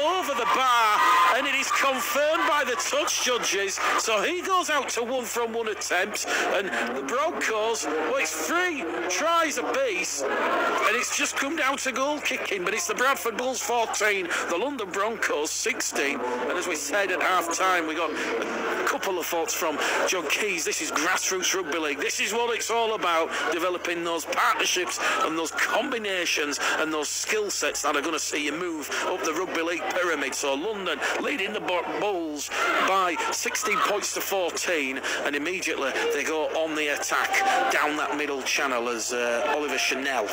over the bar, and it is confirmed by the touch judges. So he goes out to 1-from-1 attempt, and the Broncos, well, it's 3 tries apiece, and it's just come down to goal kicking. But it's the Bradford Bulls 14, the London Broncos 16. And as we said at half time, we got a couple of thoughts from John Keys. This is grassroots rugby league. This is what it's all about, developing those partnerships and those combinations and those skill sets that are going to see you move up the rugby league pyramid. So London leading the Bulls by 16 points to 14, and immediately they go on the attack down that middle channel as Oliver Chanel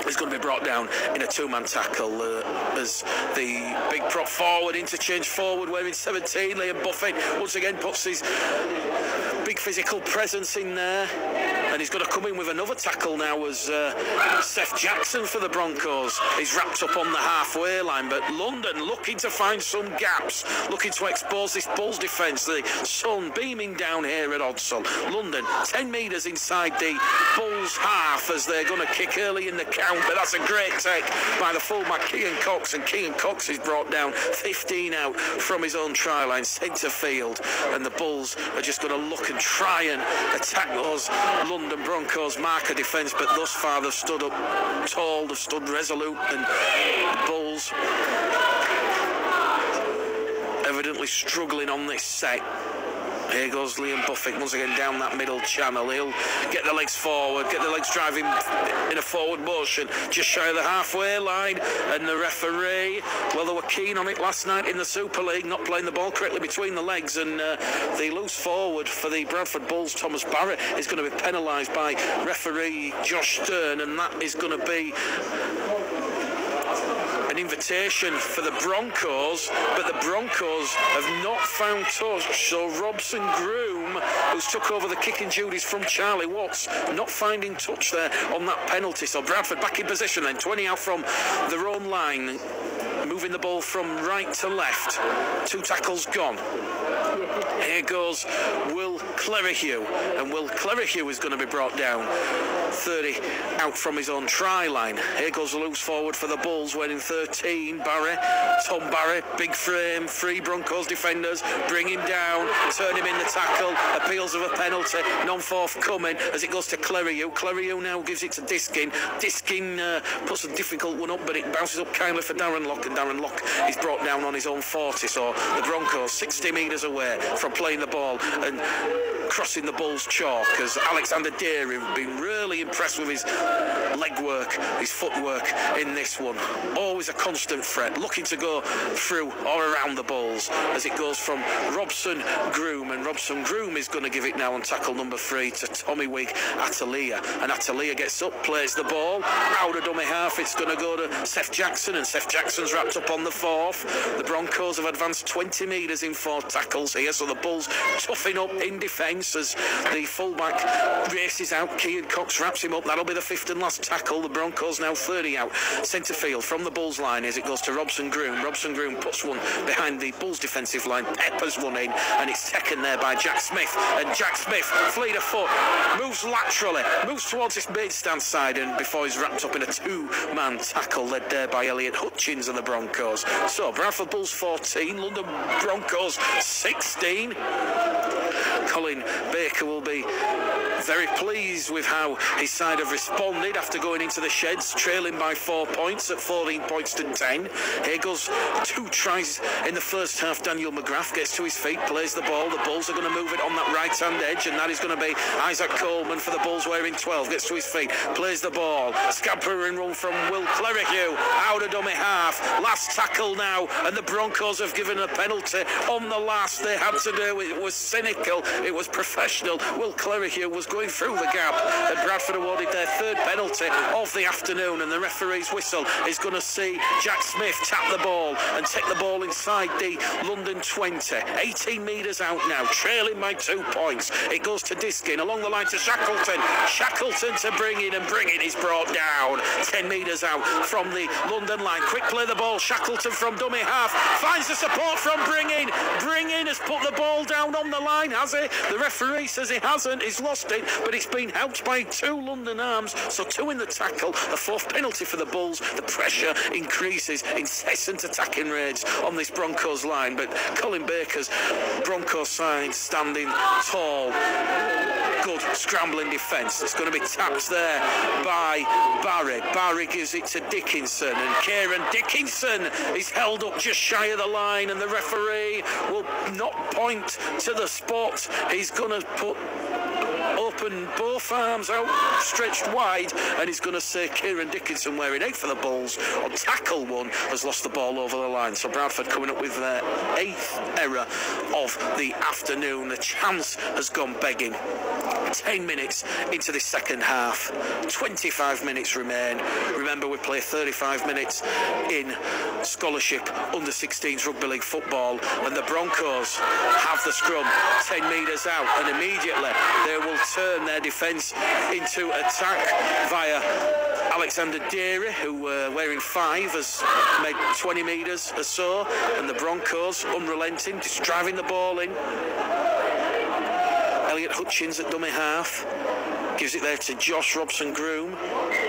is going to be brought down in a 2-man tackle as the big prop forward, interchange forward wearing 17, Liam Buffett once again puts his big physical presence in there, and he's going to come in with another tackle now as Seth Jackson for the Broncos is wrapped up on the halfway line. But London looking to find some gaps, looking to expose this Bulls defence. The sun beaming down here at Odsal. London 10 metres inside the Bulls half as they're going to kick early in the count, but that's a great take by the fullback Keegan Cox, and Keegan Cox is brought down 15 out from his own try line, centre field, and the Bulls are just going to look and try and attack those London Broncos marker defence, but thus far they've stood up tall, they've stood resolute, and the Bulls evidently struggling on this set. Here goes Liam Buffett once again down that middle channel. He'll get the legs forward, get the legs driving in a forward motion just shy of the halfway line, and the referee, well, they were keen on it last night in the Super League, not playing the ball correctly between the legs, and the loose forward for the Bradford Bulls, Thomas Barrett, is going to be penalised by referee Josh Stern, and that is going to be an invitation for the Broncos, but the Broncos have not found touch. So Robson Groom, who's took over the kicking duties from Charlie Watts, not finding touch there on that penalty. So Bradford back in position then, 20 out from their own line, moving the ball from right to left. 2 tackles gone. Here goes Will Clerihew, and Will Clerihew is going to be brought down 30 out from his own try line. Here goes the loose forward for the Bulls wearing 13, Barry, Tom Barry, big frame, 3 Broncos defenders, bring him down, turn him in the tackle, appeals of a penalty, non-forthcoming as it goes to Clerihew. Clerihew now gives it to Diskin. Diskin puts a difficult one up, but it bounces up kindly for Darren Lock, and Darren Lock is brought down on his own 40. So the Broncos 60 metres away from playing the ball and crossing the Bulls' chalk, as Alexander Deary have been really impressed with his legwork, his footwork in this one. Always a constant threat, looking to go through or around the Bulls as it goes from Robson Groom, and Robson Groom is going to give it now on tackle number 3 to Tommy Wig Atalia, and Atalia gets up, plays the ball out of dummy half. It's going to go to Seth Jackson, and Seth Jackson's wrapped up on the 4th. The Broncos have advanced 20 metres in 4 tackles here, so the Bulls toughing up in defence as the fullback races out. Keegan Cox wraps him up. That'll be the 5th and last tackle. The Broncos now 30 out centre field from the Bulls line as it goes to Robson Groom. Robson Groom puts one behind the Bulls defensive line, peppers one in, and it's taken there by Jack Smith, and Jack Smith, fleet of foot, moves laterally, moves towards his main stand side, and before he's wrapped up in a 2-man tackle led there by Elliot Hutchins of the Broncos. So Bradford Bulls 14, London Broncos 16. Colin Baker will be very pleased with how his side have responded after going into the sheds, trailing by 4 points at 14 points to 10. Here goes 2 tries in the first half. Daniel McGrath gets to his feet, plays the ball. The Bulls are going to move it on that right-hand edge, and that is going to be Isaac Coleman for the Bulls wearing 12. Gets to his feet, plays the ball. Scamper and run from Will Clerihew out of dummy half. Last tackle now, and the Broncos have given a penalty on the last. They had to do it. It was cynical It was professional. Will Clerihew was going through the gap, and Bradford awarded their third penalty of the afternoon, and the referee's whistle is going to see Jack Smith tap the ball and take the ball inside the London 20. 18 metres out now, trailing by 2 points. It goes to Diskin, along the line to Shackleton. Shackleton to Bringin, and Bringin is brought down 10 metres out from the London line. Quick play the ball, Shackleton from dummy half, finds the support from Bringin. Bringin has put the ball down on the line, has he? The referee says he hasn't, he's lost it, but it's been helped by 2 London arms, so 2 in the tackle, a 4th penalty for the Bulls. The pressure increases, incessant attacking raids on this Broncos line, but Colin Baker's Broncos side standing tall. Good scrambling defence. It's going to be tapped there by Barry. Barry gives it to Dickinson, and Kieran Dickinson is held up just shy of the line, and the referee will not point to the spot. He's going to put open both arms out, stretched wide, and he's going to say Kieran Dickinson, wearing 8 for the Bulls, on tackle 1, has lost the ball over the line. So Bradford coming up with their 8th error of the afternoon. The chance has gone begging. 10 minutes into the second half, 25 minutes remain. Remember, we play 35 minutes in scholarship under 16s rugby league football, and the Broncos have the scrum 10 metres out, and immediately they will turn their defence into attack via Alexander Deary, who wearing 5 has made 20 metres or so, and the Broncos unrelenting, just driving the ball in. Elliot Hutchins at dummy half, gives it there to Josh Robson-Groom.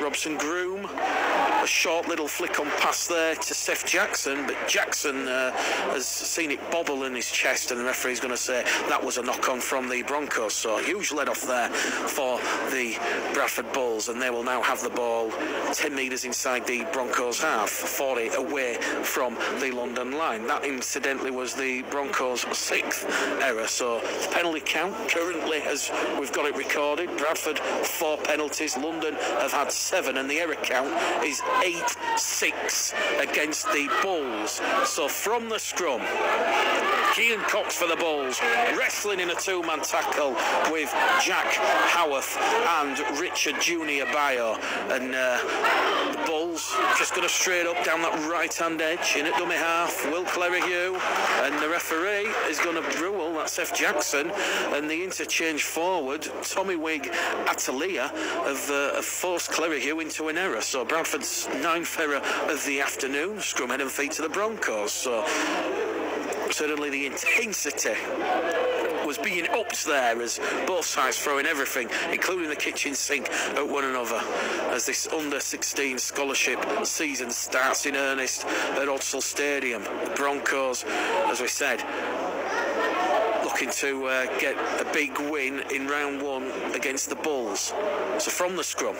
Robson-Groom, a short little flick on pass there to Seth Jackson, but Jackson has seen it bobble in his chest, and the referee's going to say that was a knock-on from the Broncos. So a huge let-off there for the Bradford Bulls, and they will now have the ball 10 metres inside the Broncos half, 40 away from the London line. That incidentally was the Broncos' 6th error. So penalty count currently, as we've got it recorded, Bradford 4 penalties, London have had 7, and the error count is 8-6 against the Bulls. So from the scrum, Kean Cox for the Bulls, wrestling in a 2-man tackle with Jack Howarth and Richard Junior Bayo, and the Bulls just going to straight up down that right-hand edge in at dummy half. Will Clerihew, and the referee is going to rule that's Seth Jackson, and the interchange forward, Tommy Wigg Atalia, have forced Clerihew into an error. So Bradford's 9th error of the afternoon, scrum head and feet to the Broncos. So certainly the intensity was being upped there as both sides throwing everything, including the kitchen sink, at one another as this under-16 scholarship season starts in earnest at Odsal Stadium. The Broncos, as we said, looking to get a big win in round 1 against the Bulls. So from the scrum,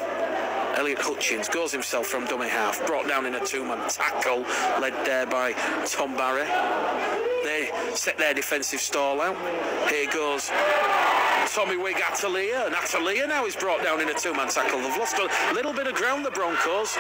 Elliot Hutchins goes himself from dummy half, brought down in a 2-man tackle, led there by Tom Barry. They set their defensive stall out. Here goes Tommy Wigg Atalia, and Atalia now is brought down in a 2-man tackle. They've lost a little bit of ground, the Broncos.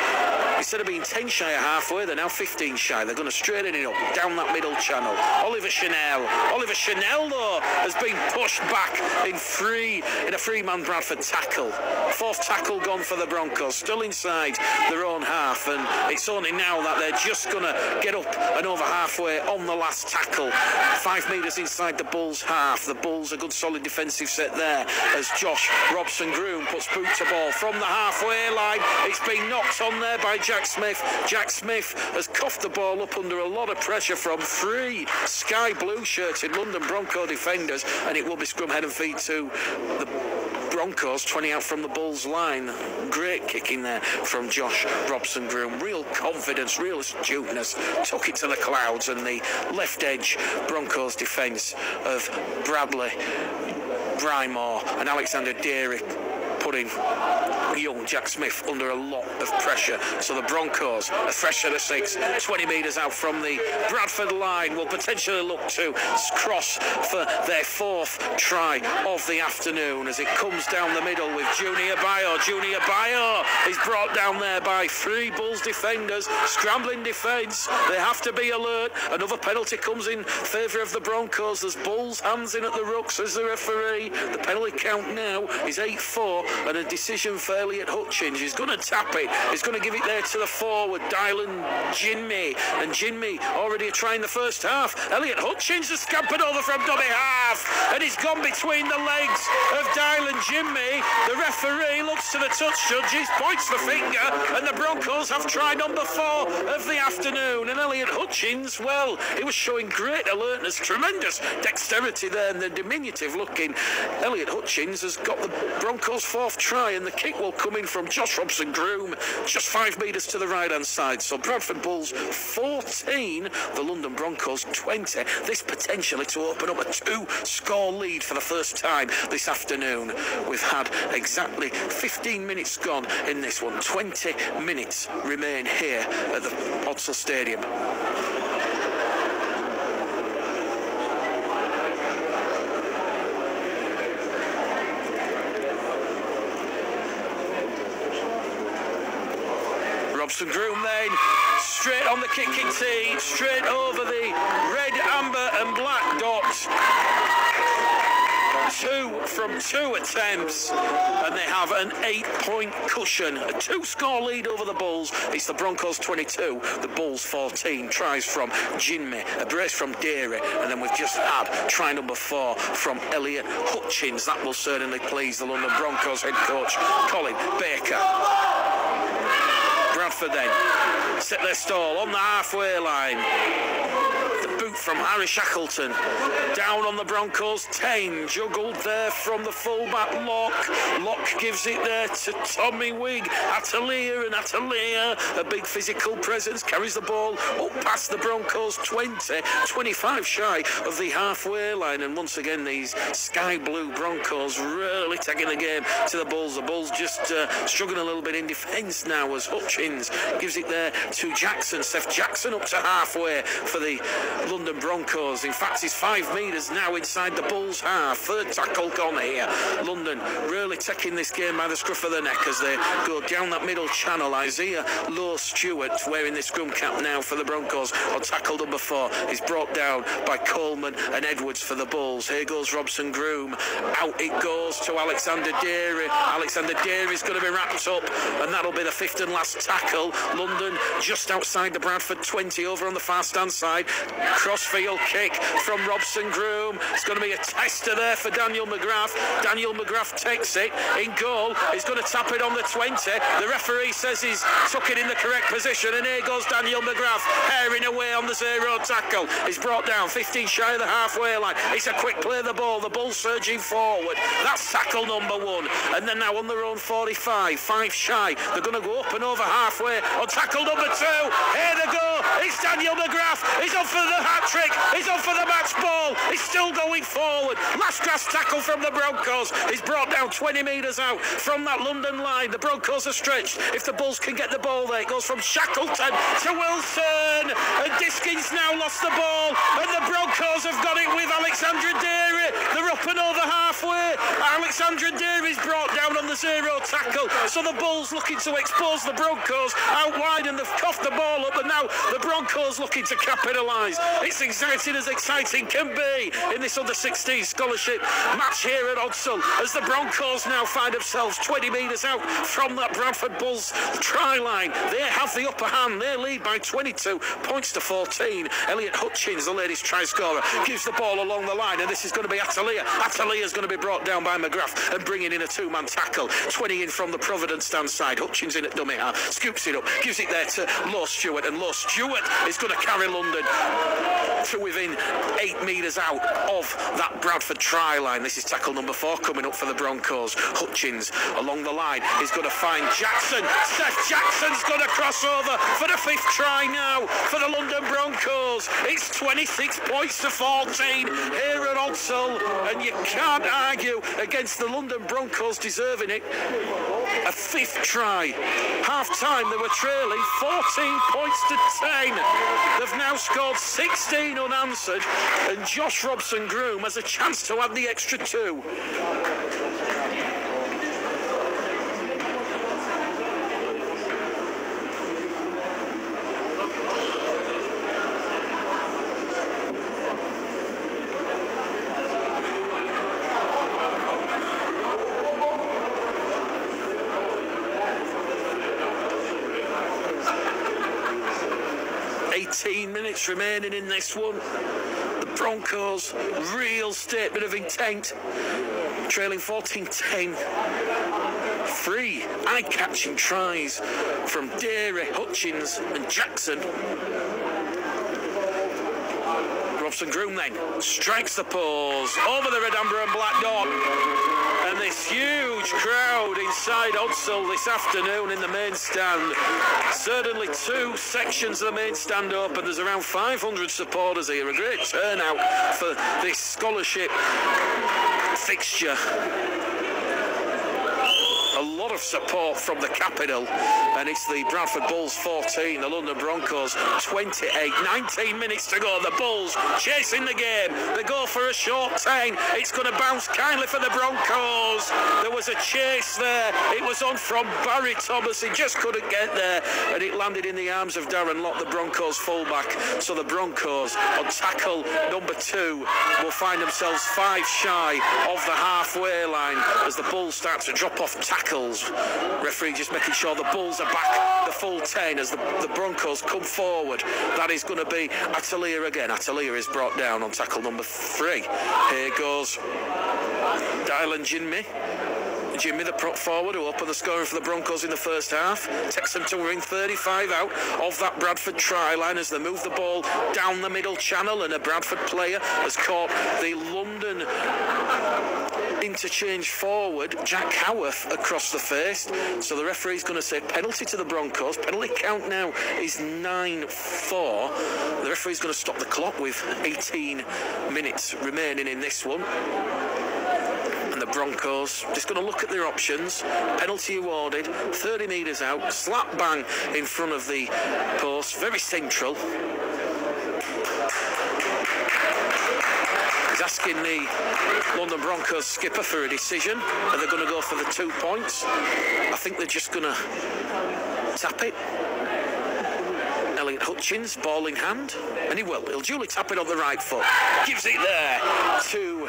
Instead of being 10 shy of halfway, they're now 15 shy. They're going to straighten it up down that middle channel. Oliver Chanel, though, has been pushed back in a 3-man Bradford tackle. 4th tackle gone for the Broncos, still inside their own half, and it's only now that they're just going to get up and over halfway on the last tackle. 5 metres inside the Bulls half. The Bulls a good solid defensive set there as Josh Robson-Groom puts boot to ball from the halfway line. It's been knocked on there by Jack Smith. Jack Smith has coughed the ball up under a lot of pressure from 3 sky blue shirted London Bronco defenders, and it will be scrum head and feet to the Broncos, 20 out from the Bulls line. Great kicking there from Josh Robson-Groom. Real confidence, real astuteness, took it to the clouds, and the left edge Broncos defence of Bradley, Brymore and Alexander Deary putting young Jack Smith under a lot of pressure. So the Broncos, a fresh set of 6, 20 metres out from the Bradford line, will potentially look to cross for their 4th try of the afternoon as it comes down the middle with Junior Bayo. Junior Bayo is brought down there by 3 Bulls defenders. Scrambling defence. They have to be alert. Another penalty comes in favour of the Broncos. There's Bulls hands in at the ruck, says the referee. The penalty count now is 8-4 and a decision for Elliot Hutchins. He's going to tap it. He's going to give it there to the forward, Dylan Jinmi. And Jinmi already trying the first half. Elliot Hutchins has scampered over from dummy half and he's gone between the legs of Dylan Jinmi. The referee looks to the touch judges, points the finger, and the Broncos have try number 4 of the afternoon. And Elliot Hutchins, well, he was showing great alertness, tremendous dexterity there, and the diminutive looking Elliot Hutchins has got the Broncos' 4th try, and the kick will come in from Josh Robson-Groom, just 5 metres to the right-hand side. So Bradford Bulls 14, the London Broncos 20. This potentially to open up a 2-score lead for the first time this afternoon. We've had exactly 15 minutes gone in this one. 20 minutes remain here at the Odsal Stadium. Robson-Groom then, straight on the kicking tee, straight over the red, amber and black dots. 2 from 2 attempts, and they have an 8-point cushion. A 2-score lead over the Bulls. It's the Broncos 22, the Bulls 14. Tries from Jinmi, a brace from Deary, and then we've just had try number 4 from Elliot Hutchins. That will certainly please the London Broncos head coach, Colin Baker. Bradford then set their stall on the halfway line. The boot from Harry Shackleton down on the Broncos 10, juggled there from the fullback Locke gives it there to Tommy Wigg. Atelier, and Atelier, a big physical presence, carries the ball up past the Broncos 20, 25 shy of the halfway line, and once again these sky blue Broncos really taking the game to the Bulls. The Bulls just struggling a little bit in defence now as Hutchins gives it there to Jackson. Seth Jackson up to halfway for the London Broncos. In fact, he's 5 metres now inside the Bulls' half. 3rd tackle gone here. London really taking this game by the scruff of the neck as they go down that middle channel. Isaiah Lowe-Stewart wearing the scrum cap now for the Broncos on tackle number 4. He's brought down by Coleman and Edwards for the Bulls. Here goes Robson-Groom. Out it goes to Alexander Deary. Alexander Deary's going to be wrapped up, and that'll be the 5th and last tackle. London just outside the Bradford 20 over on the far stand side. Crossfield kick from Robson-Groom. It's going to be a tester there for Daniel McGrath. Daniel McGrath takes it in goal. He's going to tap it on the 20. The referee says he's took it in the correct position, and here goes Daniel McGrath herring away on the 0 tackle. He's brought down 15 shy of the halfway line. It's a quick play of the ball. The Bulls surging forward. That's tackle number 1. And then now on their own 45, 5 shy. They're going to go up and over halfway on tackle number 2. Here they go. It's Daniel McGrath. He's on for the hat-trick. He's on for the match ball. He's still going forward. Last grass tackle from the Broncos. He's brought down 20 metres out from that London line. The Broncos are stretched. If the Bulls can get the ball there, it goes from Shackleton to Wilson. And Diskins now lost the ball. And the Broncos have got it with Alexandra Deary. They're up and over halfway. Alexandra Deary's brought down on the 0 tackle. So the Bulls looking to expose the Broncos out wide, and they've coughed the ball up, and now the Broncos looking to capitalise. It's exciting as exciting can be in this under-16 scholarship match here at Odsal, as the Broncos now find themselves 20 metres out from that Bradford Bulls try line. They have the upper hand. They lead by 22 points to 14. Elliot Hutchins, the latest try scorer, gives the ball along the line, and this is going to be Atelier. Atelier is going to be brought down by McGrath and bringing in a 2-man tackle. 20 in from the Providence stand side. Hutchins in at dummy half, scoops it up, gives it there to Lowe-Stewart, and Lowe-Stewart is going to carry London to within 8 metres out of that Bradford try line. This is tackle number 4 coming up for the Broncos. Hutchins along the line is going to find Jackson. Seth Jackson's going to cross over for the 5th try now for the London Broncos. It's 26 points to 14 here at Odsal, and you can't argue against the London Broncos deserving it. A 5th try. Half-time, they were trailing 14 points to 10. They've now scored 16 unanswered, and Josh Robson-Groom has a chance to add the extra 2. Minutes remaining in this one. The Broncos, real statement of intent, trailing 14-10. 3 eye-catching tries from Deary, Hutchins and Jackson. Robson-Groom then strikes the pause over the red, amber and black dot. And this huge crowd inside Odsall this afternoon in the main stand. Certainly 2 sections of the main stand open. There's around 500 supporters here. A great turnout for this scholarship fixture. A lot of support from the capital, and it's the Bradford Bulls 14, the London Broncos 28. 19 minutes to go. The Bulls chasing the game. They go for a short 10. It's going to bounce kindly for the Broncos. There was a chase there. It was on from Barry Thomas. He just couldn't get there, and it landed in the arms of Darren Lott, the Broncos fullback. So the Broncos on tackle number 2 will find themselves 5 shy of the halfway line as the Bulls start to drop off tackles. Referee just making sure the Bulls are back the full 10 as the Broncos come forward. That is going to be Atelier again. Atelier is brought down on tackle number 3. Here goes Dylan Jinmi. Jimmy, the prop forward, who opened the scoring for the Broncos in the first half, takes them to ring 35 out of that Bradford try line as they move the ball down the middle channel, and a Bradford player has caught the London interchange forward, Jack Howarth, across the face. So the referee's going to say penalty to the Broncos. Penalty count now is 9-4. The referee's going to stop the clock with 18 minutes remaining in this one. And the Broncos just going to look at their options. Penalty awarded, 30 metres out, slap bang in front of the post, very central. He's asking the London Broncos skipper for a decision, and they're going to go for the 2 points. I think they're just going to tap it. Elliot Hutchins, ball in hand, and he will. He'll duly tap it on the right foot. Gives it there to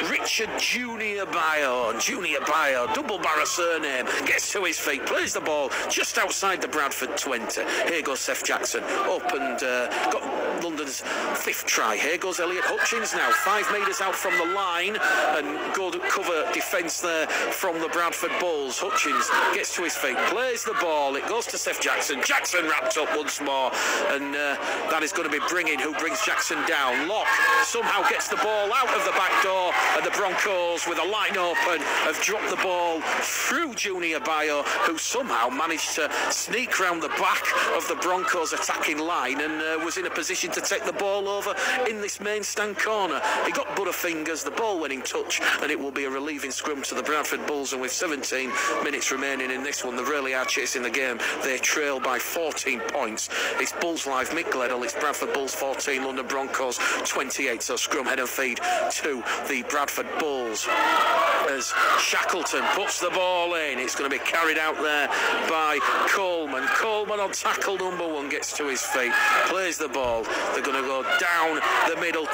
Richard Junior Bio. Junior Bio, double barra surname, gets to his feet, plays the ball just outside the Bradford 20. Here goes Seth Jackson, opened, got London's 5th try. Here goes Elliot Hutchins now, 5 metres out from the line, and good cover defence there from the Bradford Bulls. Hutchins gets to his feet, plays the ball, it goes to Seth Jackson. Jackson wrapped up once more, and that is going to be who brings Jackson down. Locke somehow gets the ball out of the back door, and the Broncos, with a line open, have dropped the ball through Junior Bio, who somehow managed to sneak round the back of the Broncos attacking line and was in a position to take the ball over in this main stand corner. He got butterfingers, the ball went in touch, and it will be a relieving scrum to the Bradford Bulls. And with 17 minutes remaining in this one, they really are chasing the game. They trail by 14 points. It's Bulls Live, Mick Gledall. It's Bradford Bulls 14, London Broncos 28. So scrum, head and feed to the Bradford Bulls as Shackleton puts the ball in. It's going to be carried out there by Coleman. Coleman on tackle number 1 gets to his feet, plays the ball. They're going to go down the middle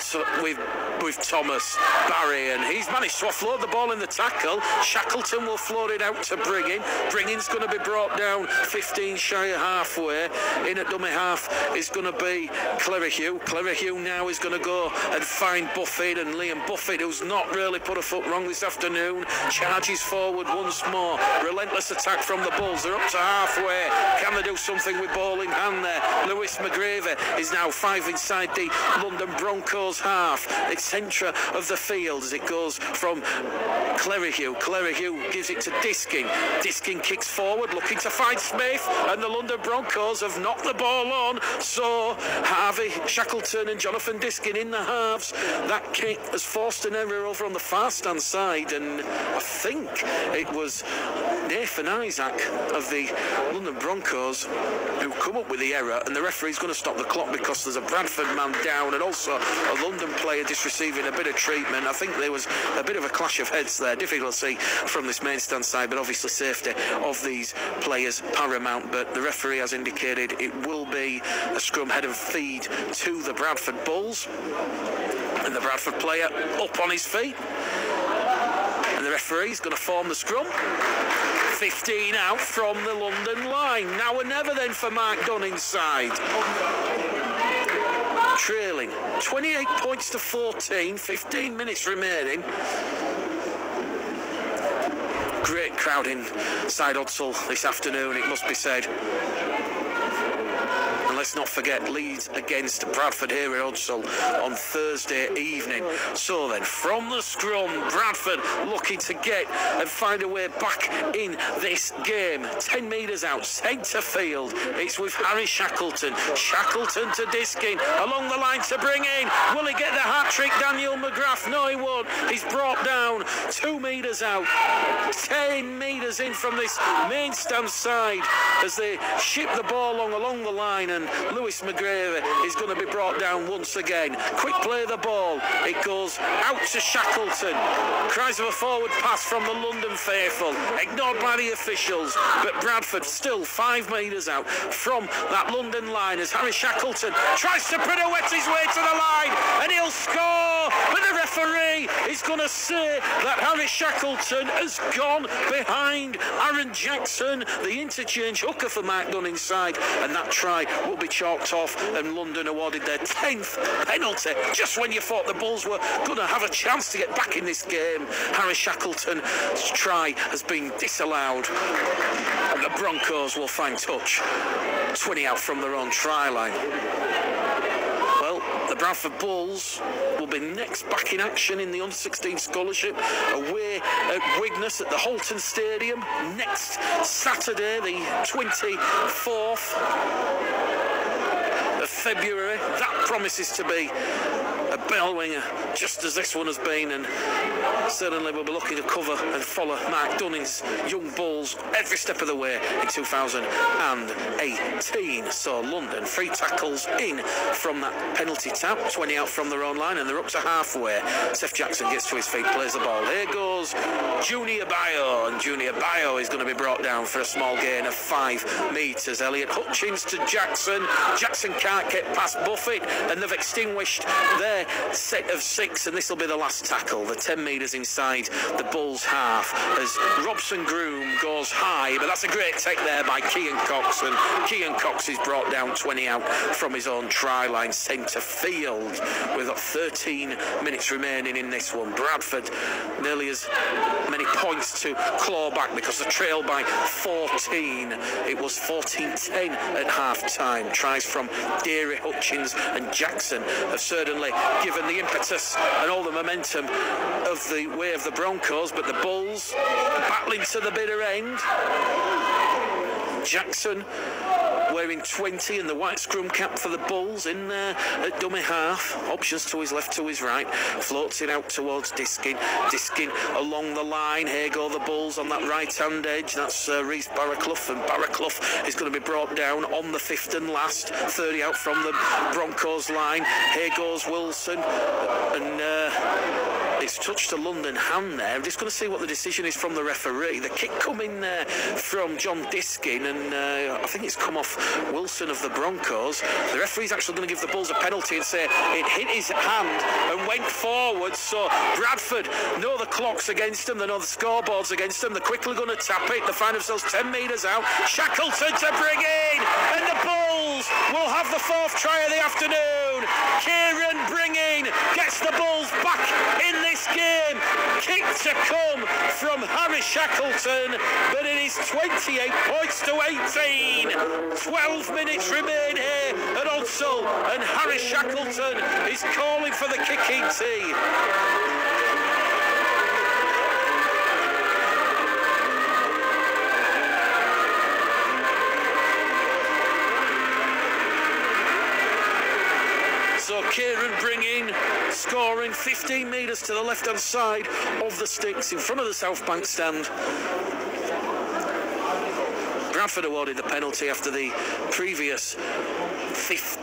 with Thomas Barry, and he's managed to offload the ball in the tackle. Shackleton will float it out to Briggin. Briggin's going to be brought down 15 shy of halfway. In at dummy half is going to be Clerihew. Clerihew now is going to go and find Buffett, and Liam Buffett, who's not really put a foot wrong this afternoon, charges forward once more. Relentless attack from the Bulls. They're up to halfway. Can they do something with ball in hand there? Lewis McGravy is now 5 inside the London Broncos half. It's centre of the field as it goes from Clerihew. Clerihew gives it to Diskin. Diskin kicks forward, looking to find Smith, and the London Broncos have knocked the ball on. So Harvey Shackleton and Jonathan Diskin in the halves. That kick has forced an error over on the far stand side, and I think it was Nathan Isaac of the London Broncos who come up with the error, and the referee's going to stop the clock because there's a Bradford man down and also a London player just receiving a bit of treatment. I think there was a bit of a clash of heads there. Difficult to see from this main stand side, but obviously safety of these players paramount. But the referee has indicated it will be a scrum head and feed to the Bradford Bulls, and the Bradford player up on his feet, and the referee's going to form the scrum. 15 out from the London line. Now or never then for Mark Dunn inside. Trailing 28 points to 14, 15 minutes remaining. Great crowd inside Odsal this afternoon, it must be said. And let's not forget Leeds against Bradford here at Odsal on Thursday evening. So then, from the scrum, Bradford looking to get and find a way back in this game. 10 metres out, centre field. It's with Harry Shackleton. Shackleton to Diskin, along the line to bring in. Will he get the hat-trick, Daniel McGrath? No, he won't. He's brought down 2 metres out. 10 metres in from this main stand side as they ship the ball along the line, and Lewis McGravy is going to be brought down once again. Quick play of the ball. It goes out to Shackleton. Cries of a forward pass from the London faithful. Ignored by the officials. But Bradford still 5 metres out from that London line as Harry Shackleton tries to pirouette his way to the line, and he'll score. But the referee is going to say that Harry Shackleton has gone behind Aaron Jackson. The interchange hooker for Mark Dunn inside, and that try will be chalked off, and London awarded their 10th penalty just when you thought the Bulls were going to have a chance to get back in this game. Harry Shackleton's try has been disallowed, and the Broncos will find touch 20 out from their own try line. Well, the Bradford Bulls will be next back in action in the Under-16 Scholarship away at Wigness at the Halton Stadium next Saturday, the 24th of February. That promises to be a bellwinger, just as this one has been, and certainly we'll be looking to cover and follow Mark Dunning's young Bulls every step of the way in 2018. So London, 3 tackles in from that penalty tap, 20 out from their own line, and they're up to halfway. Seth Jackson gets to his feet, plays the ball. Here goes Junior Bayo, and Junior Bayo is going to be brought down for a small gain of 5 metres. Elliot Hutchins to Jackson. Jackson can't get past Buffett, and they've extinguished their set of 6, and this will be the last tackle. The 10 metres inside the Bulls half as Robson Groom goes high, but that's a great take there by Kean Cox, and Kean Cox is brought down 20 out from his own try line centre field. We've got 13 minutes remaining in this one. Bradford nearly as many points to claw back because the trail by 14. It was 14-10 at half time. Tries from Deary, Hutchins and Jackson have certainly given the impetus and all the momentum of the way of the Broncos, but the Bulls battling to the bitter end. Jackson wearing 20 and the white scrum cap for the Bulls in there at dummy half. Options to his left, to his right. Floats it out towards Diskin. Diskin along the line. Here go the Bulls on that right-hand edge. That's Reece Barraclough, and Barraclough is going to be brought down on the 5th and last. 30 out from the Broncos line. Here goes Wilson, and it's touched a London hand there. I'm just going to see what the decision is from the referee. The kick come in there from John Diskin, and I think it's come off Wilson of the Broncos. The referee's actually going to give the Bulls a penalty and say it hit his hand and went forward. So Bradford know the clock's against them, they know the scoreboard's against them. They're quickly going to tap it. They find themselves 10 metres out. Shackleton to bring in, and the Bulls will have the 4th try of the afternoon. Kieran bringing gets the Bulls back in this game. Kick to come from Harry Shackleton, but it is 28 points to 18. 12 minutes remain here at Odsal, and Harry Shackleton is calling for the kicking tee. So Kieran bringing, scoring going 15 metres to the left-hand side of the sticks in front of the South Bank stand. Bradford awarded the penalty after the previous fifth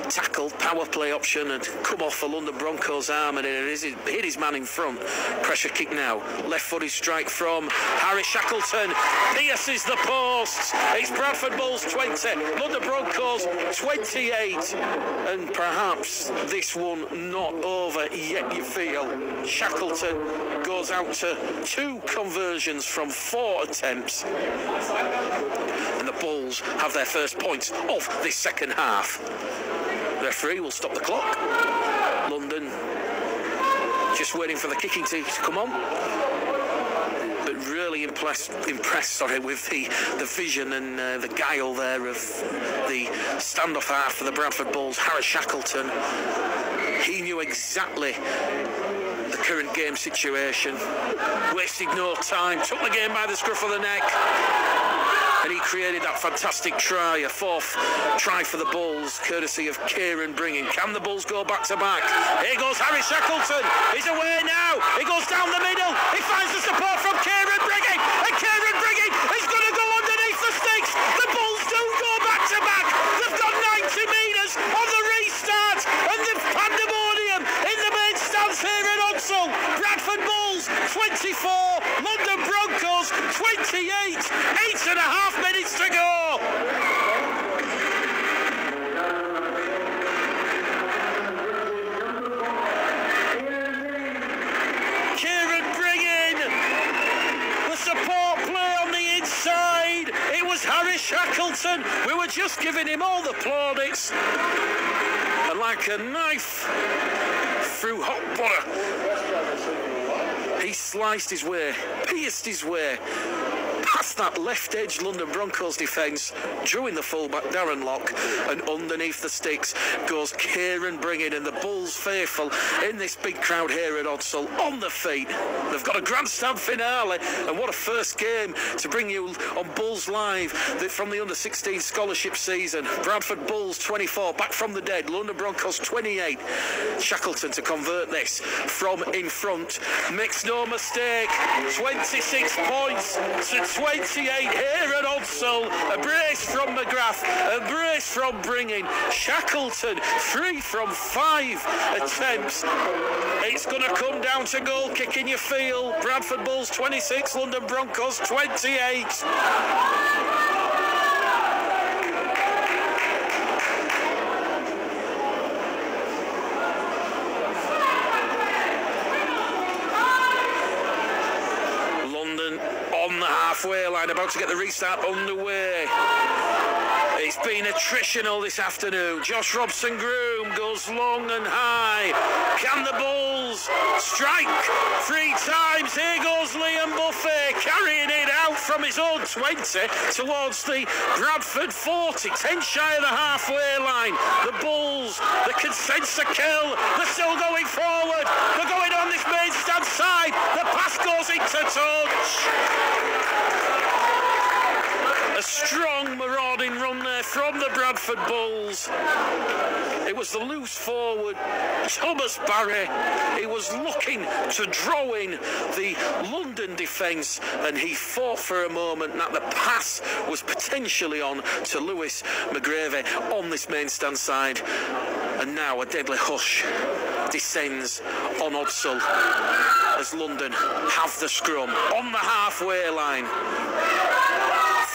tackle power play option had come off the London Broncos arm, and it hit his man in front. Pressure kick now, left-footed strike from Harry Shackleton, pierces the posts. It's Bradford Bulls 20, London Broncos 28, and perhaps this one not over yet, you feel. Shackleton goes out to 2 conversions from 4 attempts, and the Bulls have their first points of this second half. The referee will stop the clock. London just waiting for the kicking to come on, but really impressed with the vision and the guile there of the standoff half for the Bradford Bulls, Harry Shackleton. He knew exactly the current game situation, wasted no time, took the game by the scruff of the neck, and he created that fantastic try, a 4th try for the Bulls, courtesy of Kieran Bringing. Can the Bulls go back to back? Here goes Harry Shackleton. He's away now. He goes down the middle. He finds the support from Kieran Bringing, and Kieran Bringing is going to go underneath the sticks. The Bulls do go back to back. They've got 90 metres on the restart, and the pandemonium in the main stands here at Unsall. Bradford Bulls 24, London Broncos 28. 8.5 minutes to go. Kieran Bringing, the support play on the inside. It was Harry Shackleton. We were just giving him all the plaudits, and like a knife through hot butter, he sliced his way, pierced his way past that left edge London Broncos defence, drew in the fullback Darren Locke, and underneath the sticks goes Kieran Bringing, and the Bulls faithful in this big crowd here at Unsall on the feet. They've got a grandstand finale, and what a first game to bring you on Bulls Live from the under-16 scholarship season. Bradford Bulls 24, back from the dead, London Broncos 28. Shackleton to convert this from in front, makes no mistake, 26 points to 28 here at Unsall. A brace from McGrath, a brace from Bringing. Shackleton 3 from 5 attempts. It's going to come down to goal kicking, you feel. Bradford Bulls 26, London Broncos 28. On the halfway line, about to get the restart underway. It's been attritional this afternoon. Josh Robson-Groom goes long and high. Can the Bulls strike 3 times? Here goes Liam Buffet, carrying it out from his own 20 towards the Bradford 40, 10 shy of the halfway line. The Bulls, the consensus kill, they're still going forward. They're going on this main stand side. The pass goes into touch. A strong marauding run there from the Bradford Bulls. It was the loose forward, Thomas Barry. He was looking to draw in the London defence, and he thought for a moment that the pass was potentially on to Lewis McGravey on this main stand side. And now a deadly hush descends on Unsall as London have the scrum on the halfway line.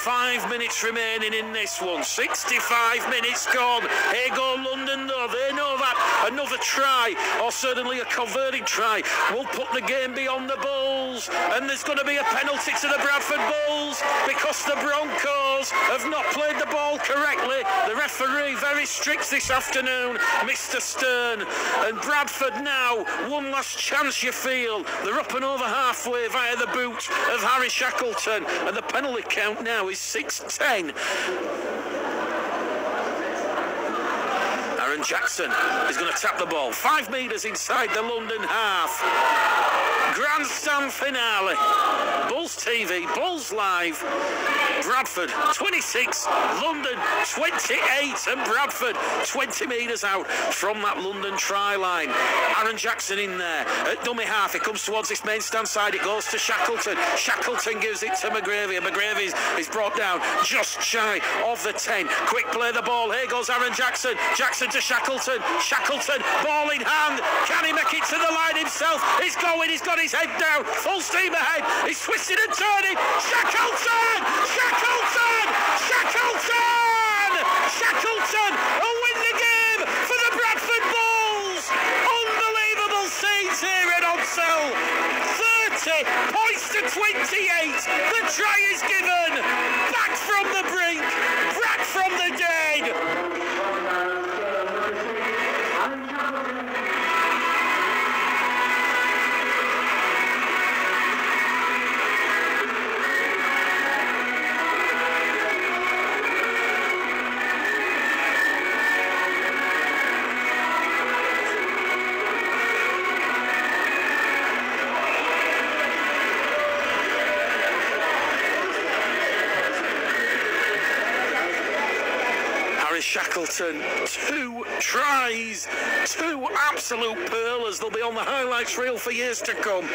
5 minutes remaining in this one. 65 minutes gone. Here go London though. They know that another try, or certainly a converting try, will put the game beyond the Bulls. And there's going to be a penalty to the Bradford Bulls because the Broncos have not played the ball correctly. The referee very strict this afternoon, Mr. Stern. And Bradford now, one last chance, you feel. They're up and over halfway via the boot of Harry Shackleton. And the penalty count now is 6-10. Aaron Jackson is going to tap the ball 5 metres inside the London half. grandstand finale. Bulls TV, Bulls Live. Bradford 26, London 28, and Bradford 20 metres out from that London try line. Aaron Jackson in there at dummy half. He comes towards this main stand side. It goes to Shackleton. Shackleton gives it to McGravy, and McGravy is brought down just shy of the 10. Quick play the ball. Here goes Aaron Jackson. Jackson to Shackleton. Shackleton, ball in hand. Can he make it to the line himself? He's going. He's got his head down. Full steam ahead. He's twisting and turning. Shackleton! Shackleton! Shackleton! Shackleton will win the game for the Bradford Bulls. Unbelievable scenes here at Odsell. 30 points to 28. The try is given. Back from the brink. Back from the dead. Shackleton, 2 tries, 2 absolute pearlers. They'll be on the highlights reel for years to come.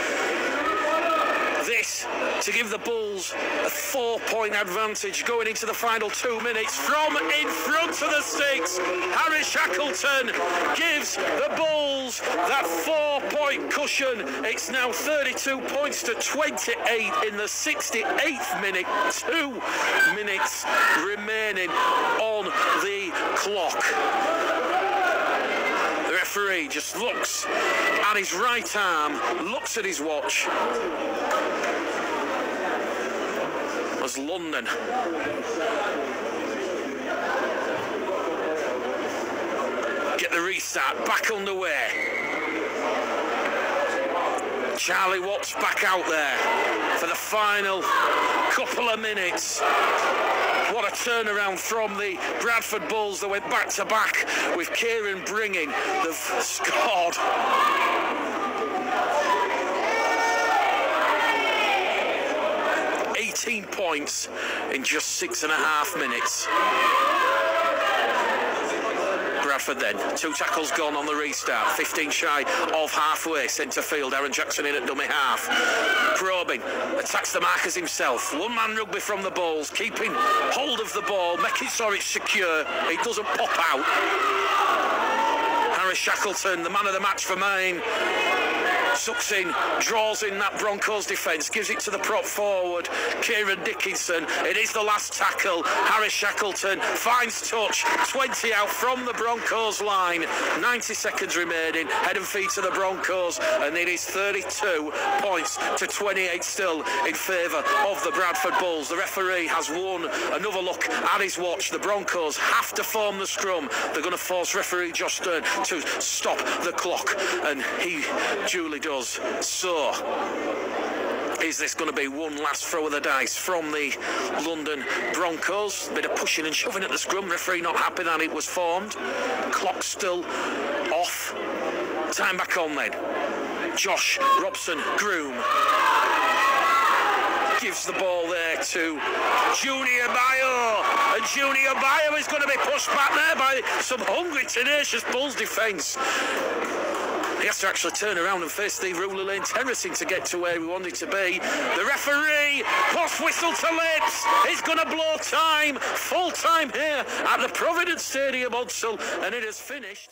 This to give the Bulls a 4-point advantage going into the final 2 minutes from in front of the sticks. Harry Shackleton gives the Bulls that 4-point cushion. It's now 32 points to 28 in the 68th minute. 2 minutes remaining on the clock. The referee just looks at his right arm, looks at his watch. As London get the restart back underway. Charlie Watts back out there for the final couple of minutes. What a turnaround from the Bradford Bulls that went back to back with Kieran bringing. They've scored 18 points in just 6.5 minutes. Bradford then, 2 tackles gone on the restart, 15 shy of halfway, centre field, Aaron Jackson in at dummy half. Probing, attacks the markers himself, 1-man rugby from the Bulls, keeping hold of the ball, making sure it's secure, it doesn't pop out. Harry Shackleton, the man of the match for mine, sucks in, draws in that Broncos defence, gives it to the prop forward, Kieran Dickinson. It is the last tackle. Harry Shackleton finds touch, 20 out from the Broncos line. 90 seconds remaining, head and feet to the Broncos, and it is 32 points to 28 still in favour of the Bradford Bulls. The referee has won. Another look at his watch. The Broncos have to form the scrum. They're going to force referee Josh Stern to stop the clock, and he duly does. So, is this going to be one last throw of the dice from the London Broncos? Bit of pushing and shoving at the scrum. Referee not happy that it was formed. Clock still off. Time back on then. Josh Robson Groom gives the ball there to Junior Bayo, and Junior Bayo is going to be pushed back there by some hungry, tenacious Bulls defence. He has to actually turn around and face the Ruler Lane terracing to get to where he wanted to be. The referee puts whistle to lips. He's going to blow time. Full time here at the Providence Stadium, Odsell, and it has finished.